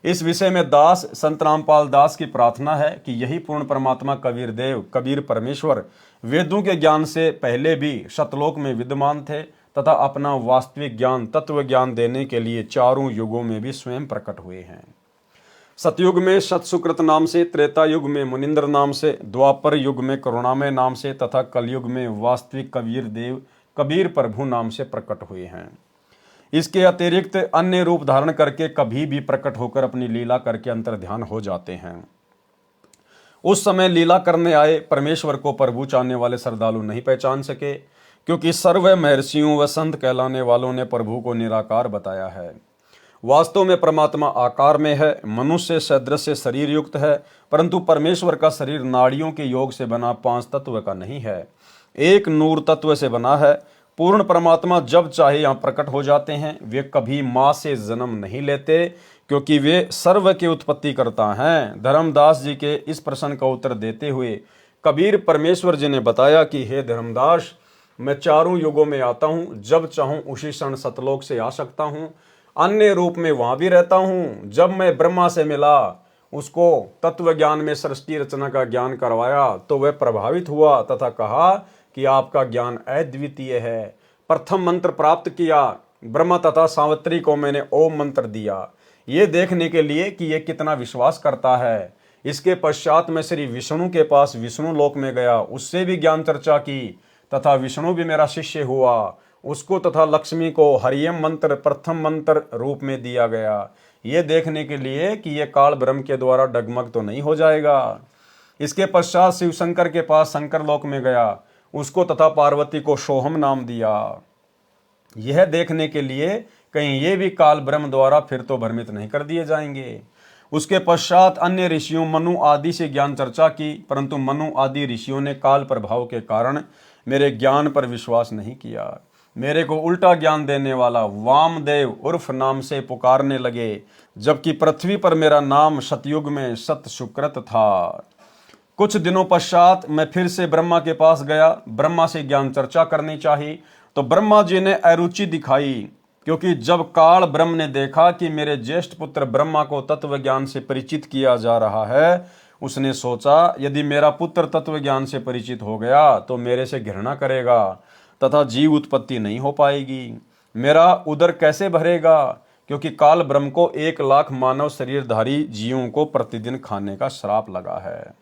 इस विषय में दास संत रामपाल दास की प्रार्थना है कि यही पूर्ण परमात्मा कबीर देव कबीर परमेश्वर वेदों के ज्ञान से पहले भी सतलोक में विद्यमान थे तथा अपना वास्तविक ज्ञान तत्व ज्ञान देने के लिए चारों युगों में भी स्वयं प्रकट हुए हैं। सतयुग में सतसुकृत नाम से, त्रेता युग में मुनिंद्र नाम से, द्वापर युग में करुणामय नाम से तथा कलयुग में वास्तविक कबीर देव कबीर प्रभु नाम से प्रकट हुए हैं। इसके अतिरिक्त अन्य रूप धारण करके कभी भी प्रकट होकर अपनी लीला करके अंतर्ध्यान हो जाते हैं। उस समय लीला करने आए परमेश्वर को प्रभु चाहने वाले श्रद्धालु नहीं पहचान सके, क्योंकि सर्व महर्षियों व संत कहलाने वालों ने प्रभु को निराकार बताया है। वास्तव में परमात्मा आकार में है, मनुष्य सदृश्य शरीर युक्त है, परंतु परमेश्वर का शरीर नाड़ियों के योग से बना 5 तत्व का नहीं है, एक नूर तत्व से बना है। पूर्ण परमात्मा जब चाहे यहाँ प्रकट हो जाते हैं। वे कभी माँ से जन्म नहीं लेते, क्योंकि वे सर्व के उत्पत्ति करता हैं। धर्मदास जी के इस प्रश्न का उत्तर देते हुए कबीर परमेश्वर जी ने बताया कि हे धर्मदास, मैं चारों युगों में आता हूँ, जब चाहूँ उसी क्षण सतलोक से आ सकता हूँ, अन्य रूप में वहाँ भी रहता हूँ। जब मैं ब्रह्मा से मिला, उसको तत्व ज्ञान में सृष्टि रचना का ज्ञान करवाया तो वह प्रभावित हुआ तथा कहा कि आपका ज्ञान अद्वितीय है। प्रथम मंत्र प्राप्त किया, ब्रह्मा तथा सावित्री को मैंने ओम मंत्र दिया, ये देखने के लिए कि ये कितना विश्वास करता है। इसके पश्चात मैं श्री विष्णु के पास विष्णु लोक में गया, उससे भी ज्ञान चर्चा की तथा विष्णु भी मेरा शिष्य हुआ। उसको तथा लक्ष्मी को हरियम मंत्र प्रथम मंत्र रूप में दिया गया, ये देखने के लिए कि ये काल ब्रह्म के द्वारा डगमग तो नहीं हो जाएगा। इसके पश्चात शिव शंकर के पास शंकर लोक में गया, उसको तथा पार्वती को सोहम नाम दिया, यह देखने के लिए कहीं ये भी काल ब्रह्म द्वारा फिर तो भ्रमित नहीं कर दिए जाएंगे। उसके पश्चात अन्य ऋषियों मनु आदि से ज्ञान चर्चा की, परंतु मनु आदि ऋषियों ने काल प्रभाव के कारण मेरे ज्ञान पर विश्वास नहीं किया। मेरे को उल्टा ज्ञान देने वाला वामदेव उर्फ नाम से पुकारने लगे, जबकि पृथ्वी पर मेरा नाम सतयुग में सत सुकृत था। कुछ दिनों पश्चात मैं फिर से ब्रह्मा के पास गया। ब्रह्मा से ज्ञान चर्चा करनी चाहिए, तो ब्रह्मा जी ने अरुचि दिखाई, क्योंकि जब काल ब्रह्म ने देखा कि मेरे ज्येष्ठ पुत्र ब्रह्मा को तत्व ज्ञान से परिचित किया जा रहा है, उसने सोचा यदि मेरा पुत्र तत्व ज्ञान से परिचित हो गया तो मेरे से घृणा करेगा तथा जीव उत्पत्ति नहीं हो पाएगी। मेरा उदर कैसे भरेगा, क्योंकि काल ब्रह्म को 1,00,000 मानव शरीरधारी जीवों को प्रतिदिन खाने का श्राप लगा है।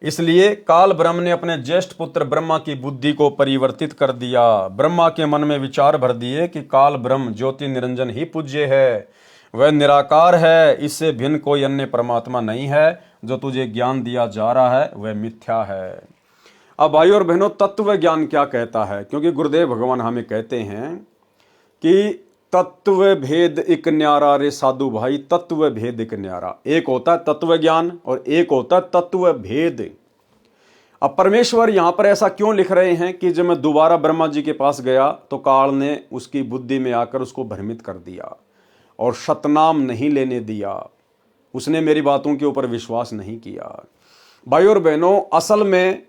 इसलिए काल ब्रह्म ने अपने ज्येष्ठ पुत्र ब्रह्मा की बुद्धि को परिवर्तित कर दिया। ब्रह्मा के मन में विचार भर दिए कि काल ब्रह्म ज्योति निरंजन ही पूज्य है, वह निराकार है, इससे भिन्न कोई अन्य परमात्मा नहीं है। जो तुझे ज्ञान दिया जा रहा है वह मिथ्या है। अब भाई और बहनों, तत्व ज्ञान क्या कहता है? क्योंकि गुरुदेव भगवान हमें कहते हैं कि तत्व भेद एक न्यारा रे साधु भाई, तत्व भेद एक न्यारा। एक होता है तत्व ज्ञान और एक होता है तत्व भेद। अब परमेश्वर यहां पर ऐसा क्यों लिख रहे हैं कि जब मैं दोबारा ब्रह्मा जी के पास गया तो काल ने उसकी बुद्धि में आकर उसको भ्रमित कर दिया और सतनाम नहीं लेने दिया। उसने मेरी बातों के ऊपर विश्वास नहीं किया। भाई और बहनों, असल में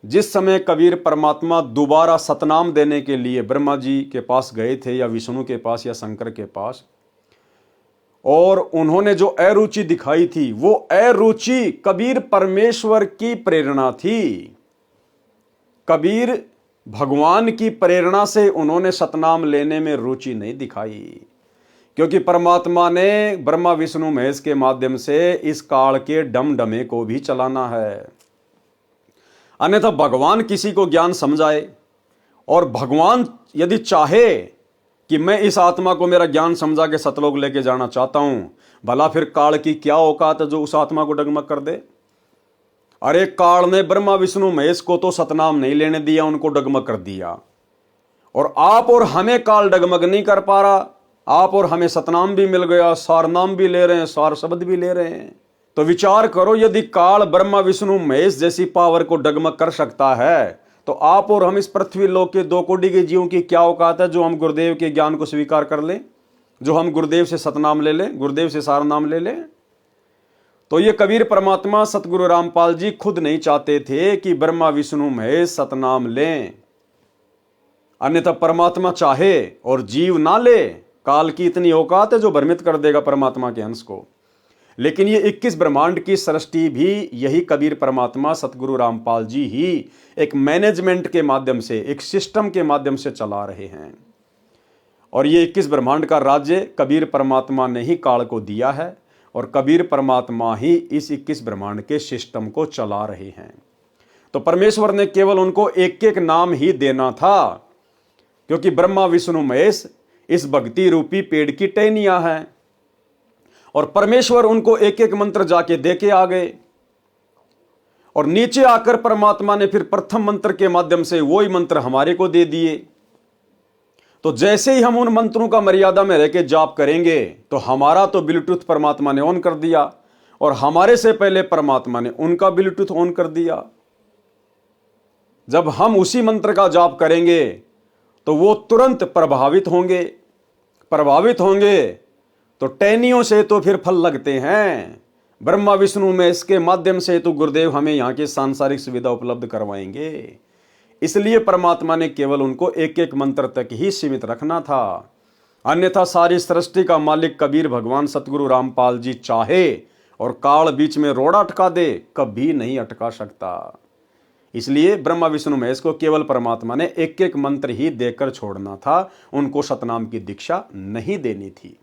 जिस समय कबीर परमात्मा दोबारा सतनाम देने के लिए ब्रह्मा जी के पास गए थे, या विष्णु के पास या शंकर के पास, और उन्होंने जो अरुचि दिखाई थी, वो अरुचि कबीर परमेश्वर की प्रेरणा थी। कबीर भगवान की प्रेरणा से उन्होंने सतनाम लेने में रुचि नहीं दिखाई, क्योंकि परमात्मा ने ब्रह्मा विष्णु महेश के माध्यम से इस काल के डमडमे को भी चलाना है। अन्यथा भगवान किसी को ज्ञान समझाए, और भगवान यदि चाहे कि मैं इस आत्मा को मेरा ज्ञान समझा के सतलोक लेके जाना चाहता हूं, भला फिर काल की क्या औकात है जो उस आत्मा को डगमग कर दे? अरे काल ने ब्रह्मा विष्णु महेश को तो सतनाम नहीं लेने दिया, उनको डगमग कर दिया। और आप और हमें काल डगमग नहीं कर पा रहा। आप और हमें सतनाम भी मिल गया, सार नाम भी ले रहे हैं, सार शब्द भी ले रहे हैं। तो विचार करो, यदि काल ब्रह्मा विष्णु महेश जैसी पावर को डगमग कर सकता है, तो आप और हम इस पृथ्वी लोक के 2 कोटि के जीवों की क्या औकात है जो हम गुरुदेव के ज्ञान को स्वीकार कर लें, जो हम गुरुदेव से सतनाम ले लें, गुरुदेव से सार नाम ले लें? तो ये कबीर परमात्मा सतगुरु रामपाल जी खुद नहीं चाहते थे कि ब्रह्मा विष्णु महेश सतनाम लें। अन्यथा परमात्मा चाहे और जीव ना ले, काल की इतनी औकात है जो भ्रमित कर देगा परमात्मा के अंश को। लेकिन ये 21 ब्रह्मांड की सृष्टि भी यही कबीर परमात्मा सतगुरु रामपाल जी ही एक मैनेजमेंट के माध्यम से, एक सिस्टम के माध्यम से चला रहे हैं। और ये 21 ब्रह्मांड का राज्य कबीर परमात्मा ने ही काल को दिया है, और कबीर परमात्मा ही इस 21 ब्रह्मांड के सिस्टम को चला रहे हैं। तो परमेश्वर ने केवल उनको एक एक नाम ही देना था, क्योंकि ब्रह्मा विष्णु महेश इस भक्ति रूपी पेड़ की टहनियां हैं, और परमेश्वर उनको एक एक मंत्र जाके दे के आ गए। और नीचे आकर परमात्मा ने फिर प्रथम मंत्र के माध्यम से वही मंत्र हमारे को दे दिए। तो जैसे ही हम उन मंत्रों का मर्यादा में रह के जाप करेंगे, तो हमारा तो ब्लूटूथ परमात्मा ने ऑन कर दिया, और हमारे से पहले परमात्मा ने उनका ब्लूटूथ ऑन कर दिया। जब हम उसी मंत्र का जाप करेंगे तो वो तुरंत प्रभावित होंगे। तो टहनियों से तो फिर फल लगते हैं, ब्रह्मा विष्णु में इसके माध्यम से तो गुरुदेव हमें यहाँ की सांसारिक सुविधा उपलब्ध करवाएंगे। इसलिए परमात्मा ने केवल उनको एक एक मंत्र तक ही सीमित रखना था। अन्यथा सारी सृष्टि का मालिक कबीर भगवान सतगुरु रामपाल जी चाहे और काल बीच में रोड़ा अटका दे, कभी नहीं अटका सकता। इसलिए ब्रह्मा विष्णु महेश को केवल परमात्मा ने एक एक मंत्र ही देकर छोड़ना था, उनको सतनाम की दीक्षा नहीं देनी थी।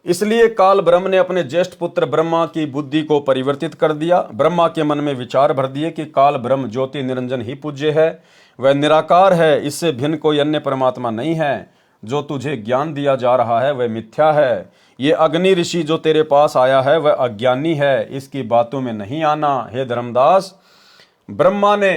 इसलिए काल ब्रह्म ने अपने ज्येष्ठ पुत्र ब्रह्मा की बुद्धि को परिवर्तित कर दिया। ब्रह्मा के मन में विचार भर दिए कि काल ब्रह्म ज्योति निरंजन ही पूज्य है, वह निराकार है, इससे भिन्न कोई अन्य परमात्मा नहीं है। जो तुझे ज्ञान दिया जा रहा है वह मिथ्या है। ये अग्नि ऋषि जो तेरे पास आया है वह अज्ञानी है, इसकी बातों में नहीं आना। हे धर्मदास, ब्रह्मा ने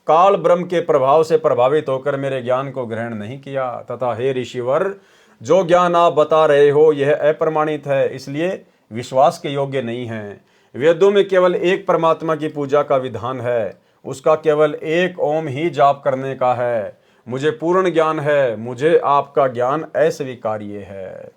काल ब्रह्म के प्रभाव से प्रभावित होकर मेरे ज्ञान को ग्रहण नहीं किया, तथा हे ऋषिवर, जो ज्ञान आप बता रहे हो यह अप्रमाणित है, इसलिए विश्वास के योग्य नहीं है। वेदों में केवल एक परमात्मा की पूजा का विधान है, उसका केवल एक ओम ही जाप करने का है। मुझे पूर्ण ज्ञान है, मुझे आपका ज्ञान अस्वीकार्य है।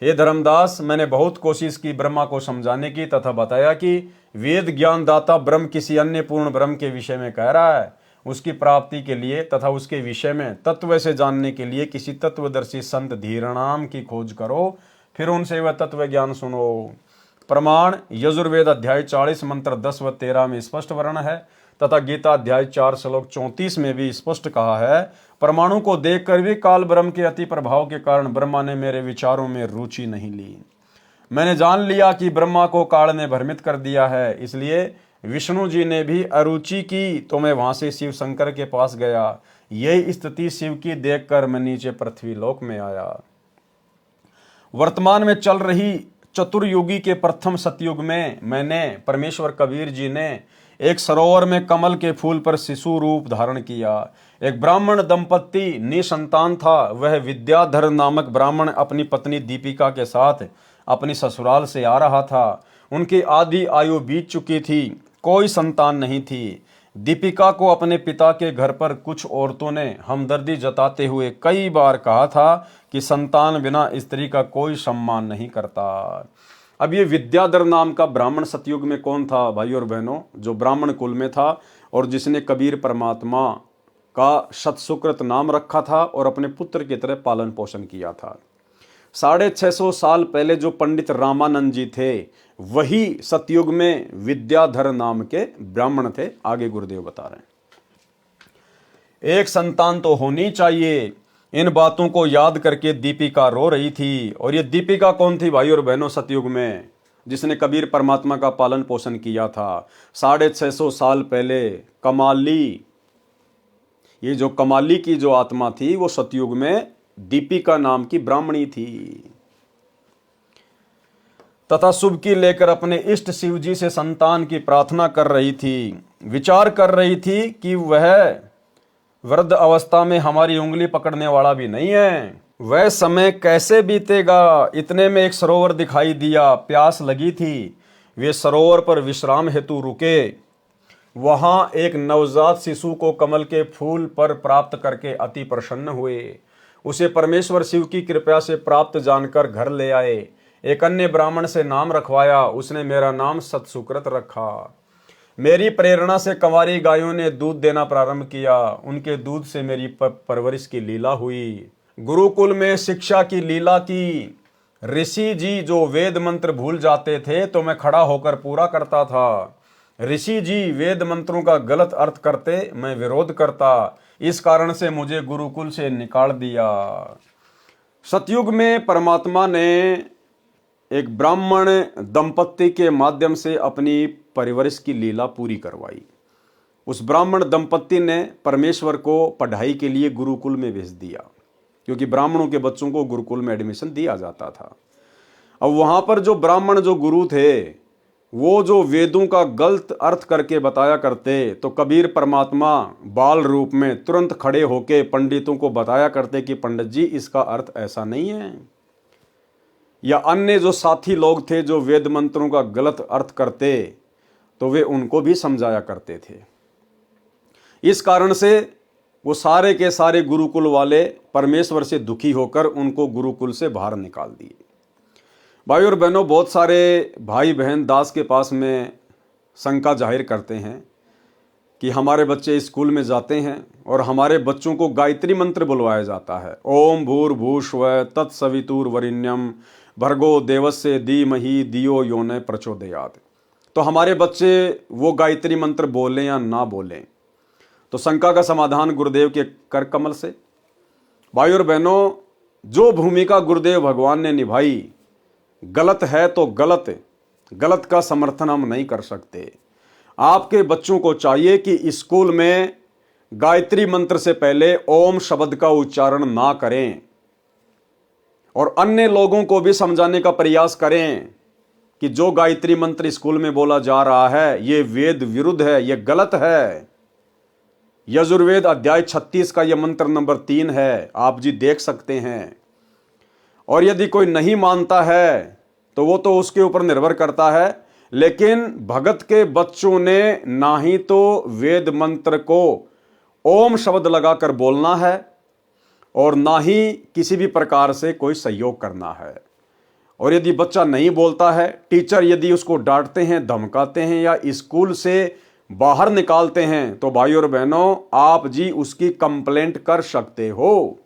हे धर्मदास, मैंने बहुत कोशिश की ब्रह्मा को समझाने की तथा बताया कि वेद ज्ञान दाता ब्रह्म किसी अन्य पूर्ण ब्रह्म के विषय में कह रहा है। उसकी प्राप्ति के लिए तथा उसके विषय में तत्व से जानने के लिए किसी तत्वदर्शी संत धीरणाम की खोज करो, फिर उनसे वह तत्व ज्ञान सुनो। प्रमाण यजुर्वेद अध्याय 40 मंत्र 10 व 13 में स्पष्ट वर्ण है तथा गीता अध्याय 4 श्लोक 34 में भी स्पष्ट कहा है। परमाणु को देखकर भी काल ब्रह्म के अति प्रभाव के कारण ब्रह्मा ने मेरे विचारों में रुचि नहीं ली। मैंने जान लिया कि ब्रह्मा को काल ने भ्रमित कर दिया है, इसलिए विष्णु जी ने भी अरुचि की तो मैं वहां से शिव शंकर के पास गया। यही स्थिति शिव की देखकर मैं नीचे पृथ्वी लोक में आया। वर्तमान में चल रही चतुर्युगी के प्रथम सतयुग में मैंने परमेश्वर कबीर जी ने एक सरोवर में कमल के फूल पर शिशु रूप धारण किया। एक ब्राह्मण दंपत्ति निसंतान था। वह विद्याधर नामक ब्राह्मण अपनी पत्नी दीपिका के साथ अपनी ससुराल से आ रहा था। उनकी आधी आयु बीत चुकी थी, कोई संतान नहीं थी। दीपिका को अपने पिता के घर पर कुछ औरतों ने हमदर्दी जताते हुए कई बार कहा था कि संतान बिना स्त्री का कोई सम्मान नहीं करता। अब ये विद्याधर नाम का ब्राह्मण सतयुग में कौन था भाई और बहनों? जो ब्राह्मण कुल में था और जिसने कबीर परमात्मा का सतसुकृत नाम रखा था और अपने पुत्र की तरह पालन पोषण किया था। 650 साल पहले जो पंडित रामानंद जी थे वही सतयुग में विद्याधर नाम के ब्राह्मण थे। आगे गुरुदेव बता रहे हैं, एक संतान तो होनी चाहिए। इन बातों को याद करके दीपिका रो रही थी। और ये दीपिका कौन थी भाई और बहनों? सतयुग में जिसने कबीर परमात्मा का पालन पोषण किया था 650 साल पहले कमाली, ये जो कमाली की जो आत्मा थी वो सतयुग में दीपिका नाम की ब्राह्मणी थी तथा शुभ की लेकर अपने इष्ट शिव जी से संतान की प्रार्थना कर रही थी। विचार कर रही थी कि वह वृद्ध अवस्था में हमारी उंगली पकड़ने वाला भी नहीं है, वह समय कैसे बीतेगा। इतने में एक सरोवर दिखाई दिया, प्यास लगी थी। वे सरोवर पर विश्राम हेतु रुके। वहां एक नवजात शिशु को कमल के फूल पर प्राप्त करके अति प्रसन्न हुए। उसे परमेश्वर शिव की कृपा से प्राप्त जानकर घर ले आए। एक अन्य ब्राह्मण से नाम रखवाया, उसने मेरा नाम सतसुकृत रखा। मेरी प्रेरणा से कंवारी गायों ने दूध देना प्रारंभ किया। उनके दूध से मेरी परवरिश की लीला हुई। गुरुकुल में शिक्षा की लीला की। ऋषि जी जो वेद मंत्र भूल जाते थे तो मैं खड़ा होकर पूरा करता था। ऋषि जी वेद मंत्रों का गलत अर्थ करते, मैं विरोध करता। इस कारण से मुझे गुरुकुल से निकाल दिया। सतयुग में परमात्मा ने एक ब्राह्मण दंपत्ति के माध्यम से अपनी परिवरिश की लीला पूरी करवाई। उस ब्राह्मण दंपत्ति ने परमेश्वर को पढ़ाई के लिए गुरुकुल में भेज दिया, क्योंकि ब्राह्मणों के बच्चों को गुरुकुल में एडमिशन दिया जाता था। अब वहां पर जो ब्राह्मण जो गुरु थे वो जो वेदों का गलत अर्थ करके बताया करते, तो कबीर परमात्मा बाल रूप में तुरंत खड़े होके पंडितों को बताया करते कि पंडित जी इसका अर्थ ऐसा नहीं है। या अन्य जो साथी लोग थे जो वेद मंत्रों का गलत अर्थ करते तो वे उनको भी समझाया करते थे। इस कारण से वो सारे के सारे गुरुकुल वाले परमेश्वर से दुखी होकर उनको गुरुकुल से बाहर निकाल दिए। भाई और बहनों, बहुत सारे भाई बहन दास के पास में शंका जाहिर करते हैं कि हमारे बच्चे स्कूल में जाते हैं और हमारे बच्चों को गायत्री मंत्र बुलवाया जाता है, ओम भूर्भुवस्सुवः तत्सवितुर्वरेण्यं भर्गो देवस्य धीमहि धियो यो न प्रचोदयात्। तो हमारे बच्चे वो गायत्री मंत्र बोलें या ना बोलें, तो शंका का समाधान गुरुदेव के कर कमल से। भाई और बहनों, जो भूमिका गुरुदेव भगवान ने निभाई गलत है तो गलत का समर्थन हम नहीं कर सकते। आपके बच्चों को चाहिए कि स्कूल में गायत्री मंत्र से पहले ओम शब्द का उच्चारण ना करें और अन्य लोगों को भी समझाने का प्रयास करें कि जो गायत्री मंत्र स्कूल में बोला जा रहा है ये वेद विरुद्ध है, ये गलत है। यजुर्वेद अध्याय 36 का यह मंत्र नंबर 3 है, आप जी देख सकते हैं। और यदि कोई नहीं मानता है तो वो तो उसके ऊपर निर्भर करता है। लेकिन भगत के बच्चों ने ना ही तो वेद मंत्र को ओम शब्द लगाकर बोलना है और ना ही किसी भी प्रकार से कोई सहयोग करना है। और यदि बच्चा नहीं बोलता है, टीचर यदि उसको डांटते हैं, धमकाते हैं या स्कूल से बाहर निकालते हैं, तो भाई और बहनों आप जी उसकी कंप्लेंट कर सकते हो।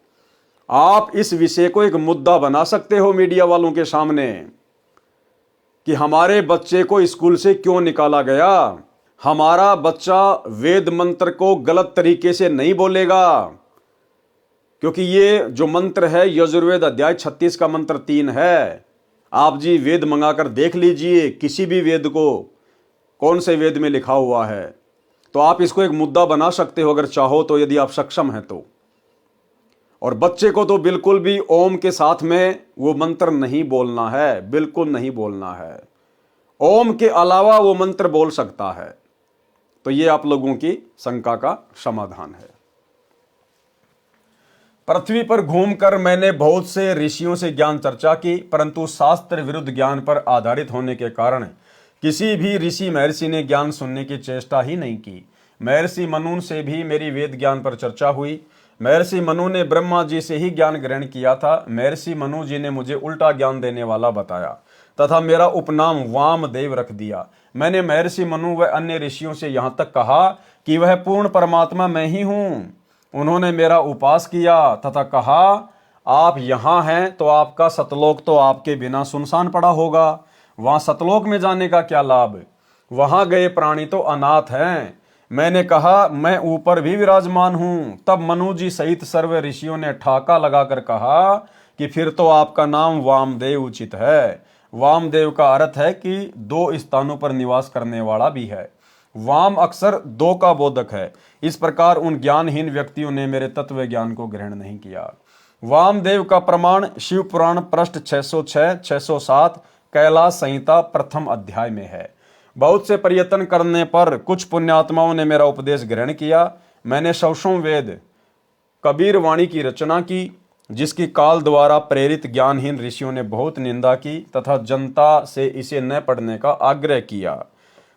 आप इस विषय को एक मुद्दा बना सकते हो मीडिया वालों के सामने कि हमारे बच्चे को स्कूल से क्यों निकाला गया। हमारा बच्चा वेद मंत्र को गलत तरीके से नहीं बोलेगा, क्योंकि ये जो मंत्र है यजुर्वेद अध्याय 36 का मंत्र 3 है। आप जी वेद मंगाकर देख लीजिए, किसी भी वेद को कौन से वेद में लिखा हुआ है, तो आप इसको एक मुद्दा बना सकते हो अगर चाहो तो, यदि आप सक्षम हैं तो। और बच्चे को तो बिल्कुल भी ओम के साथ में वो मंत्र नहीं बोलना है, बिल्कुल नहीं बोलना है। ओम के अलावा वो मंत्र बोल सकता है। तो ये आप लोगों की शंका का समाधान है। पृथ्वी पर घूमकर मैंने बहुत से ऋषियों से ज्ञान चर्चा की, परंतु शास्त्र विरुद्ध ज्ञान पर आधारित होने के कारण किसी भी ऋषि महर्षि ने ज्ञान सुनने की चेष्टा ही नहीं की। महर्षि मनु से भी मेरी वेद ज्ञान पर चर्चा हुई। महर्षि मनु ने ब्रह्मा जी से ही ज्ञान ग्रहण किया था। महर्षि मनु जी ने मुझे उल्टा ज्ञान देने वाला बताया तथा मेरा उपनाम वामदेव रख दिया। मैंने महर्षि मनु व अन्य ऋषियों से यहाँ तक कहा कि वह पूर्ण परमात्मा मैं ही हूँ। उन्होंने मेरा उपास किया तथा कहा आप यहाँ हैं तो आपका सतलोक तो आपके बिना सुनसान पड़ा होगा। वहां सतलोक में जाने का क्या लाभ, वहां गए प्राणी तो अनाथ हैं। मैंने कहा मैं ऊपर भी विराजमान हूं। तब मनु जी सहित सर्व ऋषियों ने ठाका लगाकर कहा कि फिर तो आपका नाम वामदेव उचित है। वामदेव का अर्थ है कि 2 स्थानों पर निवास करने वाला भी है। वाम अक्सर 2 का बोधक है। इस प्रकार उन ज्ञानहीन व्यक्तियों ने मेरे तत्व ज्ञान को ग्रहण नहीं किया। वामदेव का प्रमाण शिव पुराण पृष्ठ 606 607 कैलाश संहिता प्रथम अध्याय में है। बहुत से प्रयत्न करने पर कुछ पुण्यात्माओं ने मेरा उपदेश ग्रहण किया। मैंने सौसों वेद कबीर वाणी की रचना की, जिसकी काल द्वारा प्रेरित ज्ञानहीन ऋषियों ने बहुत निंदा की तथा जनता से इसे न पढ़ने का आग्रह किया।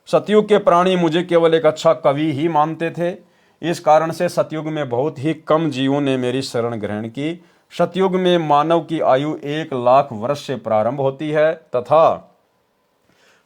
सतयुग के प्राणी मुझे केवल एक अच्छा कवि ही मानते थे। इस कारण से सतयुग में बहुत ही कम जीवों ने मेरी शरण ग्रहण की। सतयुग में मानव की आयु 1,00,000 वर्ष से प्रारंभ होती है तथा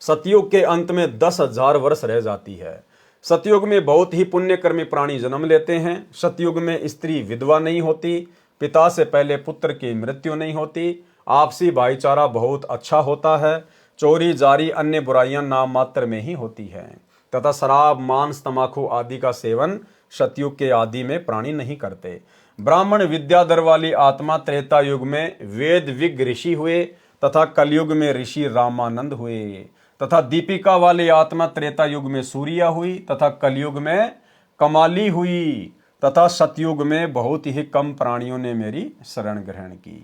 सतयुग के अंत में 10,000 वर्ष रह जाती है। सतयुग में बहुत ही पुण्यकर्मी प्राणी जन्म लेते हैं। सतयुग में स्त्री विधवा नहीं होती, पिता से पहले पुत्र की मृत्यु नहीं होती, आपसी भाईचारा बहुत अच्छा होता है, चोरी जारी अन्य बुराइयां नाम मात्र में ही होती हैं तथा शराब मांस तंबाकू आदि का सेवन सतयुग के आदि में प्राणी नहीं करते। ब्राह्मण विद्याधर वाली आत्मा त्रेता युग में वेद विज्ञ ऋषि हुए तथा कलयुग में ऋषि रामानंद हुए तथा दीपिका वाली आत्मा त्रेता युग में सूर्या हुई तथा कलयुग में कमाली हुई तथा सतयुग में बहुत ही कम प्राणियों ने मेरी शरण ग्रहण की।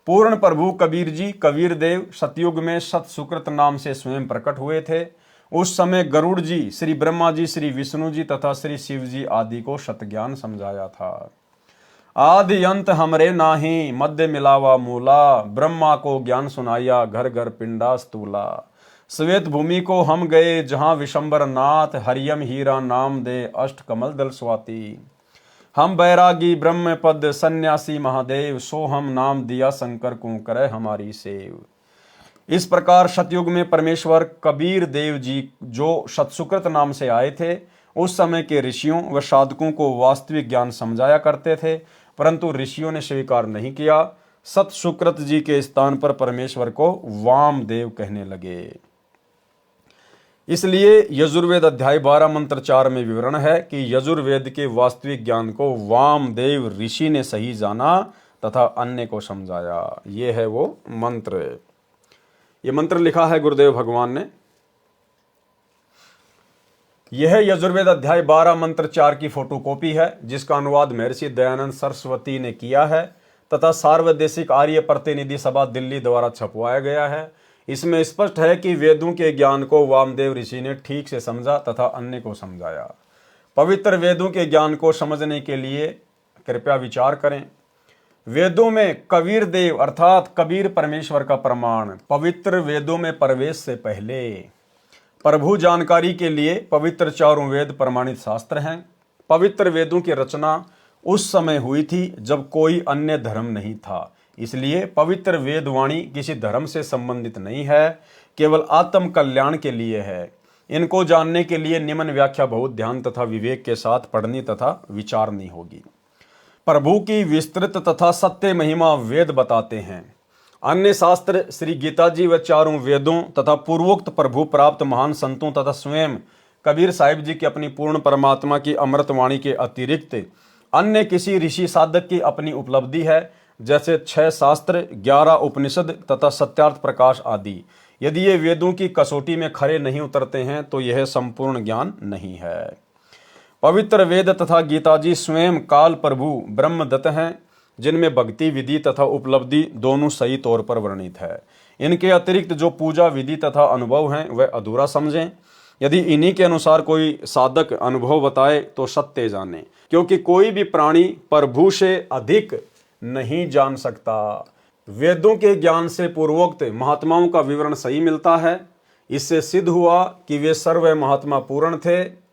पूर्ण प्रभु कबीर जी कबीर देव सतयुग में सत सुकृत नाम से स्वयं प्रकट हुए थे। उस समय गरुड़ जी, श्री ब्रह्मा जी, श्री विष्णु जी तथा श्री शिव जी आदि को सतज्ञान समझाया था। आदि अंत हमरे नाही मध्य मिलावा मूला, ब्रह्मा को ज्ञान सुनाया घर घर पिंडा स्थूला। श्वेत भूमि को हम गए जहां विशंबर नाथ, हरियम हीरा नाम दे अष्ट कमल दल स्वाति। हम बैरागी ब्रह्म पद सन्यासी महादेव, सो हम नाम दिया शंकर को करे हमारी सेव। इस प्रकार सतयुग में परमेश्वर कबीर देव जी जो सतसुकृत नाम से आए थे, उस समय के ऋषियों व साधकों को वास्तविक ज्ञान समझाया करते थे, परंतु ऋषियों ने स्वीकार नहीं किया। सतसुकृत जी के स्थान पर परमेश्वर को वामदेव कहने लगे। इसलिए यजुर्वेद अध्याय 12 मंत्र 4 में विवरण है कि यजुर्वेद के वास्तविक ज्ञान को वामदेव ऋषि ने सही जाना तथा अन्य को समझाया। ये है वो मंत्र। ये मंत्र लिखा है गुरुदेव भगवान ने। यह यजुर्वेद अध्याय 12 मंत्र 4 की फोटोकॉपी है, जिसका अनुवाद महर्षि दयानंद सरस्वती ने किया है तथा सार्वदेशिक आर्य प्रतिनिधि सभा दिल्ली द्वारा छपवाया गया है। इसमें स्पष्ट है कि वेदों के ज्ञान को वामदेव ऋषि ने ठीक से समझा तथा अन्य को समझाया। पवित्र वेदों के ज्ञान को समझने के लिए कृपया विचार करें। वेदों में कबीर देव अर्थात कबीर परमेश्वर का प्रमाण। पवित्र वेदों में प्रवेश से पहले प्रभु जानकारी के लिए पवित्र चारों वेद प्रमाणित शास्त्र हैं। पवित्र वेदों की रचना उस समय हुई थी जब कोई अन्य धर्म नहीं था, इसलिए पवित्र वेदवाणी किसी धर्म से संबंधित नहीं है, केवल आत्म कल्याण के लिए है। इनको जानने के लिए निम्न व्याख्या बहुत ध्यान तथा विवेक के साथ पढ़नी तथा विचारनी होगी। प्रभु की विस्तृत तथा सत्य महिमा वेद बताते हैं। अन्य शास्त्र श्री गीता जी व चारों वेदों तथा पूर्वोक्त प्रभु प्राप्त महान संतों तथा स्वयं कबीर साहिब जी की अपनी पूर्ण परमात्मा की अमृतवाणी के अतिरिक्त अन्य किसी ऋषि साधक की अपनी उपलब्धि है, जैसे 6 शास्त्र, 11 उपनिषद तथा सत्यार्थ प्रकाश आदि। यदि ये वेदों की कसौटी में खरे नहीं उतरते हैं तो यह संपूर्ण ज्ञान नहीं है। पवित्र वेद तथा गीता जी स्वयं काल प्रभु ब्रह्मदत्त हैं, जिनमें भक्ति विधि तथा उपलब्धि दोनों सही तौर पर वर्णित है। इनके अतिरिक्त जो पूजा विधि तथा अनुभव हैं वह अधूरा समझें। यदि इन्हीं के अनुसार कोई साधक अनुभव बताए तो सत्य जाने, क्योंकि कोई भी प्राणी प्रभु से अधिक नहीं जान सकता। वेदों के ज्ञान से पूर्वोक्त महात्माओं का विवरण सही मिलता है। इससे सिद्ध हुआ कि वे सर्व महात्मा पूर्ण थे।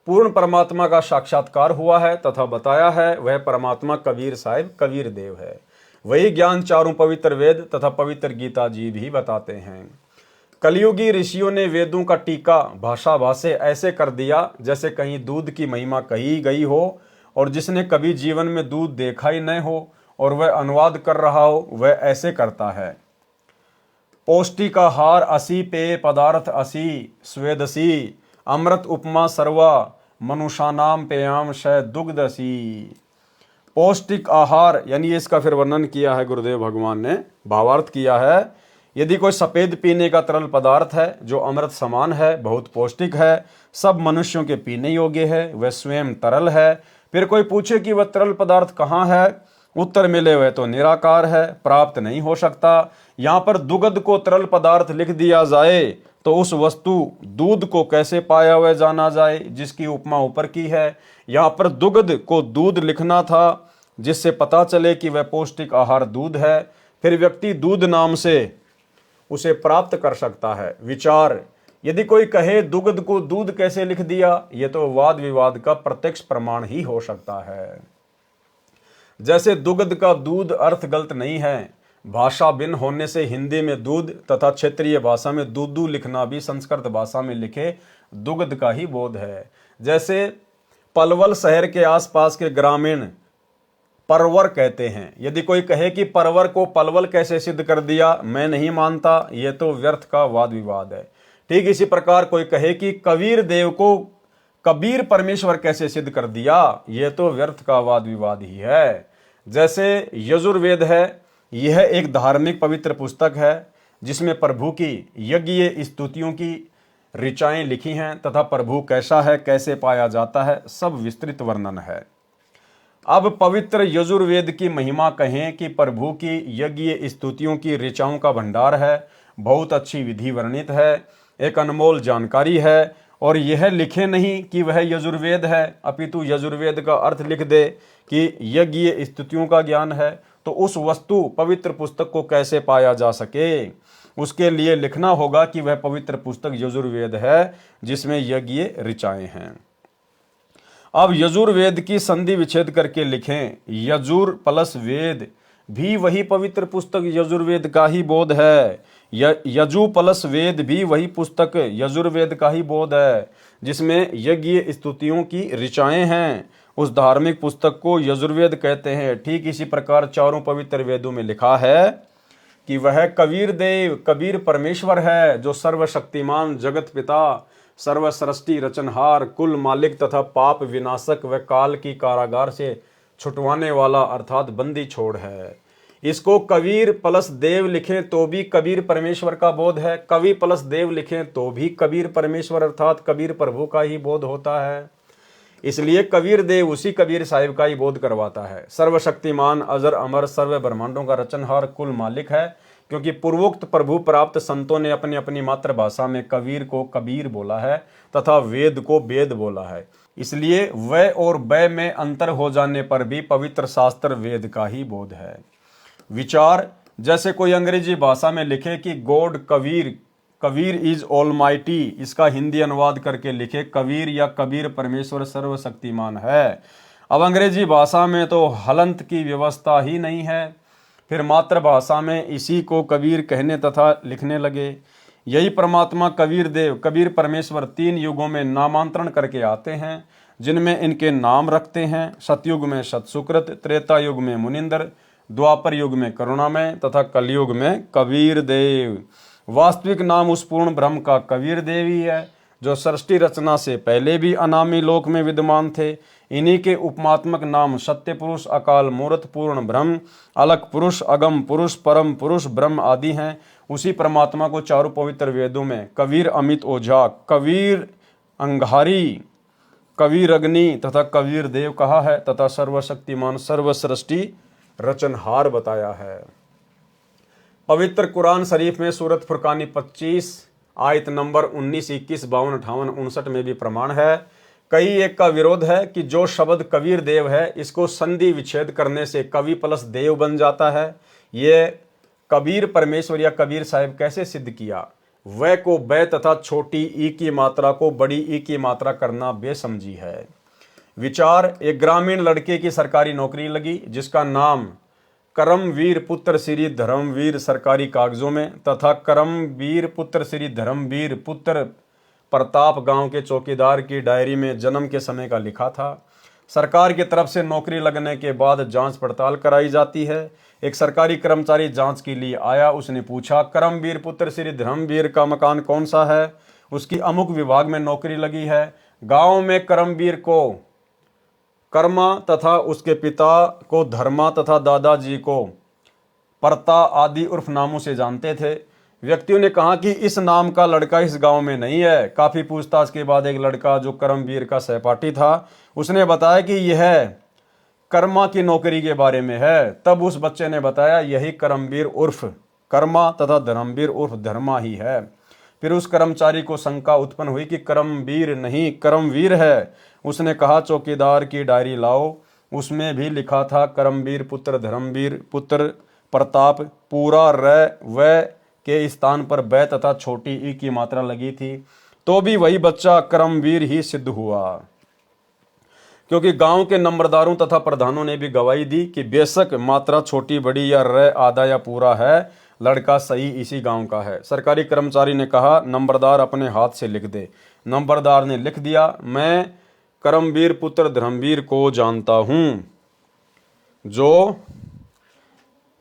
पूर्ण परमात्मा का साक्षात्कार हुआ है तथा बताया है वह परमात्मा कबीर साहिब कबीर देव है। वही ज्ञान चारों पवित्र वेद तथा पवित्र गीता जी भी बताते हैं। कलयुगी ऋषियों ने वेदों का टीका भाषा भाषे ऐसे कर दिया जैसे कहीं दूध की महिमा कही गई हो, और जिसने कभी जीवन में दूध देखा ही न हो और वह अनुवाद कर रहा हो वह ऐसे करता है। पौष्टिक आहार असी, पेय पदार्थ असी, स्वेदसी, अमृत उपमा सर्वा, मनुष्यानाम पेयाम शय दुग्धसी। पौष्टिक आहार यानी इसका फिर वर्णन किया है गुरुदेव भगवान ने, भावार्थ किया है। यदि कोई सफेद पीने का तरल पदार्थ है जो अमृत समान है, बहुत पौष्टिक है, सब मनुष्यों के पीने योग्य है, वह स्वयं तरल है। फिर कोई पूछे कि वह तरल पदार्थ कहाँ है, उत्तर मिले वह तो निराकार है, प्राप्त नहीं हो सकता। यहाँ पर दुग्ध को तरल पदार्थ लिख दिया जाए तो उस वस्तु दूध को कैसे पाया हुआ जाना जाए, जिसकी उपमा ऊपर की है। यहाँ पर दुग्ध को दूध लिखना था, जिससे पता चले कि वह पौष्टिक आहार दूध है। फिर व्यक्ति दूध नाम से उसे प्राप्त कर सकता है। विचार, यदि कोई कहे दुग्ध को दूध कैसे लिख दिया, यह तो वाद विवाद का प्रत्यक्ष प्रमाण ही हो सकता है। जैसे दुग्ध का दूध अर्थ गलत नहीं है, भाषा भिन्न होने से हिंदी में दूध तथा क्षेत्रीय भाषा में दूधू लिखना भी संस्कृत भाषा में लिखे दुग्ध का ही बोध है। जैसे पलवल शहर के आसपास के ग्रामीण परवर कहते हैं। यदि कोई कहे कि परवर को पलवल कैसे सिद्ध कर दिया, मैं नहीं मानता, यह तो व्यर्थ का वाद विवाद है। ठीक इसी प्रकार कोई कहे कि कबीर देव को कबीर परमेश्वर कैसे सिद्ध कर दिया, यह तो व्यर्थ का वाद विवाद ही है। जैसे यजुर्वेद है, यह एक धार्मिक पवित्र पुस्तक है जिसमें प्रभु की यज्ञ स्तुतियों की ऋचाएं लिखी हैं तथा प्रभु कैसा है, कैसे पाया जाता है, सब विस्तृत वर्णन है। अब पवित्र यजुर्वेद की महिमा कहें कि प्रभु की यज्ञ स्तुतियों की ऋचाओं का भंडार है, बहुत अच्छी विधि वर्णित है, एक अनमोल जानकारी है। और यह लिखे नहीं कि वह यजुर्वेद है, अपितु यजुर्वेद का अर्थ लिख दे कि यज्ञ स्तुतियों का ज्ञान है, तो उस वस्तु पवित्र पुस्तक को कैसे पाया जा सके। उसके लिए लिखना होगा कि वह पवित्र पुस्तक यजुर्वेद है जिसमें यज्ञ ऋचाएं हैं। अब यजुर्वेद की संधि विच्छेद करके लिखें, यजुर प्लस वेद भी वही पवित्र पुस्तक यजुर्वेद का ही बोध है। यजु प्लस वेद भी वही पुस्तक यजुर्वेद का ही बोध है जिसमें यज्ञ स्तुतियों की ऋचाएं हैं। उस धार्मिक पुस्तक को यजुर्वेद कहते हैं। ठीक इसी प्रकार चारों पवित्र वेदों में लिखा है कि वह कबीर देव कबीर परमेश्वर है, जो सर्वशक्तिमान जगत पिता, सर्वसृष्टि रचनहार, कुल मालिक तथा पाप विनाशक व काल की कारागार से छुटवाने वाला अर्थात बंदी छोड़ है। इसको कबीर प्लस देव लिखें तो भी कबीर परमेश्वर का बोध है, कवि प्लस देव लिखें तो भी कबीर परमेश्वर अर्थात कबीर प्रभु का ही बोध होता है। इसलिए कबीर देव उसी कबीर साहिब का ही बोध करवाता है। सर्वशक्तिमान अजर अमर सर्व ब्रह्मांडों का रचनहार कुल मालिक है, क्योंकि पूर्वोक्त प्रभु प्राप्त संतों ने अपनी अपनी मातृभाषा में कबीर को कबीर बोला है तथा वेद को वेद बोला है। इसलिए व और ब में अंतर हो जाने पर भी पवित्र शास्त्र वेद का ही बोध है। विचार, जैसे कोई अंग्रेजी भाषा में लिखे कि God Kabir, Kabir is almighty, इसका हिंदी अनुवाद करके लिखे कबीर या कबीर परमेश्वर सर्वशक्तिमान है। अब अंग्रेजी भाषा में तो हलंत की व्यवस्था ही नहीं है, फिर मातृभाषा में इसी को कबीर कहने तथा लिखने लगे। यही परमात्मा कबीर देव, कबीर परमेश्वर 3 युगों में नामांतरण करके आते हैं, जिनमें इनके नाम रखते हैं। सतयुग में सतसुकृत, त्रेता युग में मुनिंदर, द्वापर युग में करुणामय तथा कलयुग में कबीर देव। वास्तविक नाम उस पूर्ण ब्रह्म का कबीर देव ही है, जो सृष्टि रचना से पहले भी अनामी लोक में विद्यमान थे। इन्हीं के उपमात्मक नाम सत्य पुरुष, अकाल मूर्त, पूर्ण ब्रह्म, अलग पुरुष, अगम पुरुष, परम पुरुष, ब्रह्म आदि हैं। उसी परमात्मा को चारों पवित्र वेदों में कबीर अमित ओझा, कबीर अंगारी, कबीर अग्नि तथा कबीर देव कहा है तथा सर्वशक्तिमान सर्वसृष्टि रचनहार बताया है। पवित्र कुरान शरीफ में सूरत फुरकानी 25 आयत नंबर 19, 21, 52, 58, 59 में भी प्रमाण है। कई एक का विरोध है कि जो शब्द कबीर देव है, इसको संधि विच्छेद करने से कवि प्लस देव बन जाता है। ये कबीर परमेश्वर या कबीर साहिब कैसे सिद्ध किया? वह को बै तथा छोटी ई की मात्रा को बड़ी ई की मात्रा करना बेसमझी है। विचार, एक ग्रामीण लड़के की सरकारी नौकरी लगी, जिसका नाम करमवीर पुत्र श्री धर्मवीर सरकारी कागजों में तथा करमवीर पुत्र श्री धर्मवीर पुत्र प्रताप गांव के चौकीदार की डायरी में जन्म के समय का लिखा था। सरकार की तरफ से नौकरी लगने के बाद जांच पड़ताल कराई जाती है। एक सरकारी कर्मचारी जांच के लिए आया। उसने पूछा, करमवीर पुत्र श्री धर्मवीर का मकान कौन सा है? उसकी अमुक विभाग में नौकरी लगी है। गांव में करमवीर को कर्मा तथा उसके पिता को धर्मा तथा दादाजी को परता आदि उर्फ नामों से जानते थे। व्यक्तियों ने कहा कि इस नाम का लड़का इस गांव में नहीं है। काफी पूछताछ के बाद एक लड़का जो करमवीर का सहपाठी था, उसने बताया कि यह कर्मा की नौकरी के बारे में है। तब उस बच्चे ने बताया, यही करमवीर उर्फ कर्मा तथा धर्मवीर उर्फ धर्मा ही है। फिर उस कर्मचारी को शंका उत्पन्न हुई कि करमवीर नहीं करमवीर है। उसने कहा, चौकीदार की डायरी लाओ। उसमें भी लिखा था करमवीर पुत्र धर्मवीर पुत्र प्रताप, पूरा र व के स्थान पर बै तथा छोटी ई की मात्रा लगी थी। तो भी वही बच्चा करमवीर ही सिद्ध हुआ, क्योंकि गांव के नंबरदारों तथा प्रधानों ने भी गवाही दी कि बेशक मात्रा छोटी बड़ी या र आधा या पूरा है, लड़का सही इसी गांव का है। सरकारी कर्मचारी ने कहा, नंबरदार अपने हाथ से लिख दे। नंबरदार ने लिख दिया, मैं करमवीर पुत्र धर्मवीर को जानता हूं, जो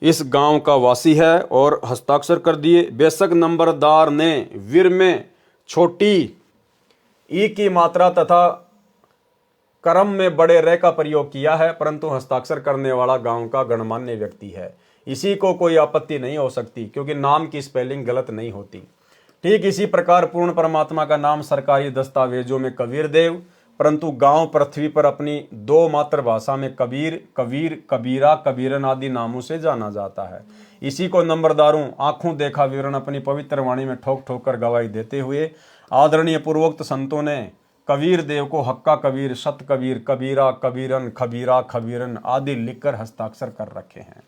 इस गांव का वासी है, और हस्ताक्षर कर दिए। बेशक नंबरदार ने वीर में छोटी ई की मात्रा तथा करम में बड़े रे का प्रयोग किया है, परंतु हस्ताक्षर करने वाला गांव का गणमान्य व्यक्ति है। इसी को कोई आपत्ति नहीं हो सकती, क्योंकि नाम की स्पेलिंग गलत नहीं होती। ठीक इसी प्रकार पूर्ण परमात्मा का नाम सरकारी दस्तावेजों में कबीर देव, परंतु गांव पृथ्वी पर अपनी 2 मातृभाषा में कबीर, कबीर, कबीरा, कबीरन आदि नामों से जाना जाता है। इसी को नंबरदारों आंखों देखा विवरण अपनी पवित्र वाणी में ठोक ठोक कर गवाही देते हुए आदरणीय पूर्वोक्त संतों ने कबीर देव को हक्का कबीर, सत कबीर, कबीरा, कबीरन, खबीरा, खबीरन आदि लिखकर हस्ताक्षर कर रखे हैं।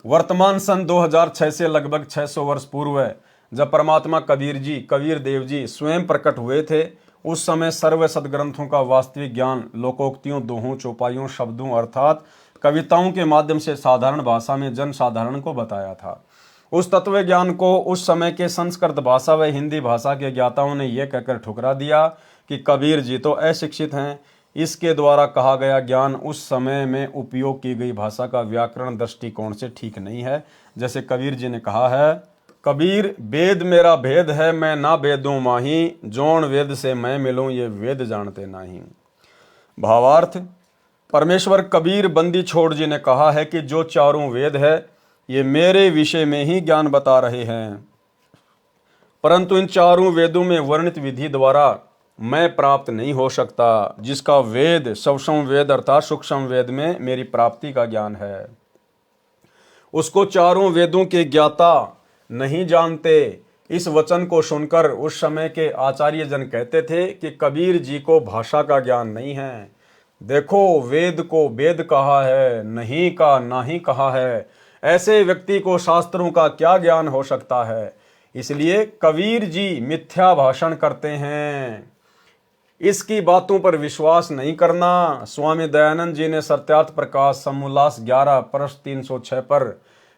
वर्तमान सन 2006 से लगभग 600 वर्ष पूर्व जब परमात्मा कबीर जी, कबीर देव जी स्वयं प्रकट हुए थे, उस समय सर्व सदग्रंथों का वास्तविक ज्ञान लोकोक्तियों, दोहों, चौपाइयों, शब्दों अर्थात कविताओं के माध्यम से साधारण भाषा में जन साधारण को बताया था। उस तत्व ज्ञान को उस समय के संस्कृत भाषा व हिंदी भाषा के ज्ञाताओं ने यह कहकर ठुकरा दिया कि कबीर जी तो अशिक्षित हैं। इसके द्वारा कहा गया ज्ञान उस समय में उपयोग की गई भाषा का व्याकरण दृष्टिकोण से ठीक नहीं है। जैसे कबीर जी ने कहा है, कबीर वेद मेरा भेद है, मैं ना वेदों माही, जोन वेद से मैं मिलूं ये वेद जानते नहीं। भावार्थ, परमेश्वर कबीर बंदी छोड़ जी ने कहा है कि जो चारों वेद है ये मेरे विषय में ही ज्ञान बता रहे हैं, परंतु इन चारों वेदों में वर्णित विधि द्वारा मैं प्राप्त नहीं हो सकता, जिसका वेद सूक्ष्म वेद अर्थात सूक्ष्म वेद में मेरी प्राप्ति का ज्ञान है। उसको चारों वेदों के ज्ञाता नहीं जानते, इस वचन को सुनकर उस समय के आचार्य जन कहते थे कि कबीर जी को भाषा का ज्ञान नहीं है। देखो, वेद को वेद कहा है, नहीं का नाही कहा है, ऐसे व्यक्ति को शास्त्रों का क्या ज्ञान हो सकता है। इसलिए कबीर जी मिथ्या भाषण करते हैं, इसकी बातों पर विश्वास नहीं करना। स्वामी दयानंद जी ने सत्यार्थ प्रकाश समोल्लास 11 पृष्ठ 306 पर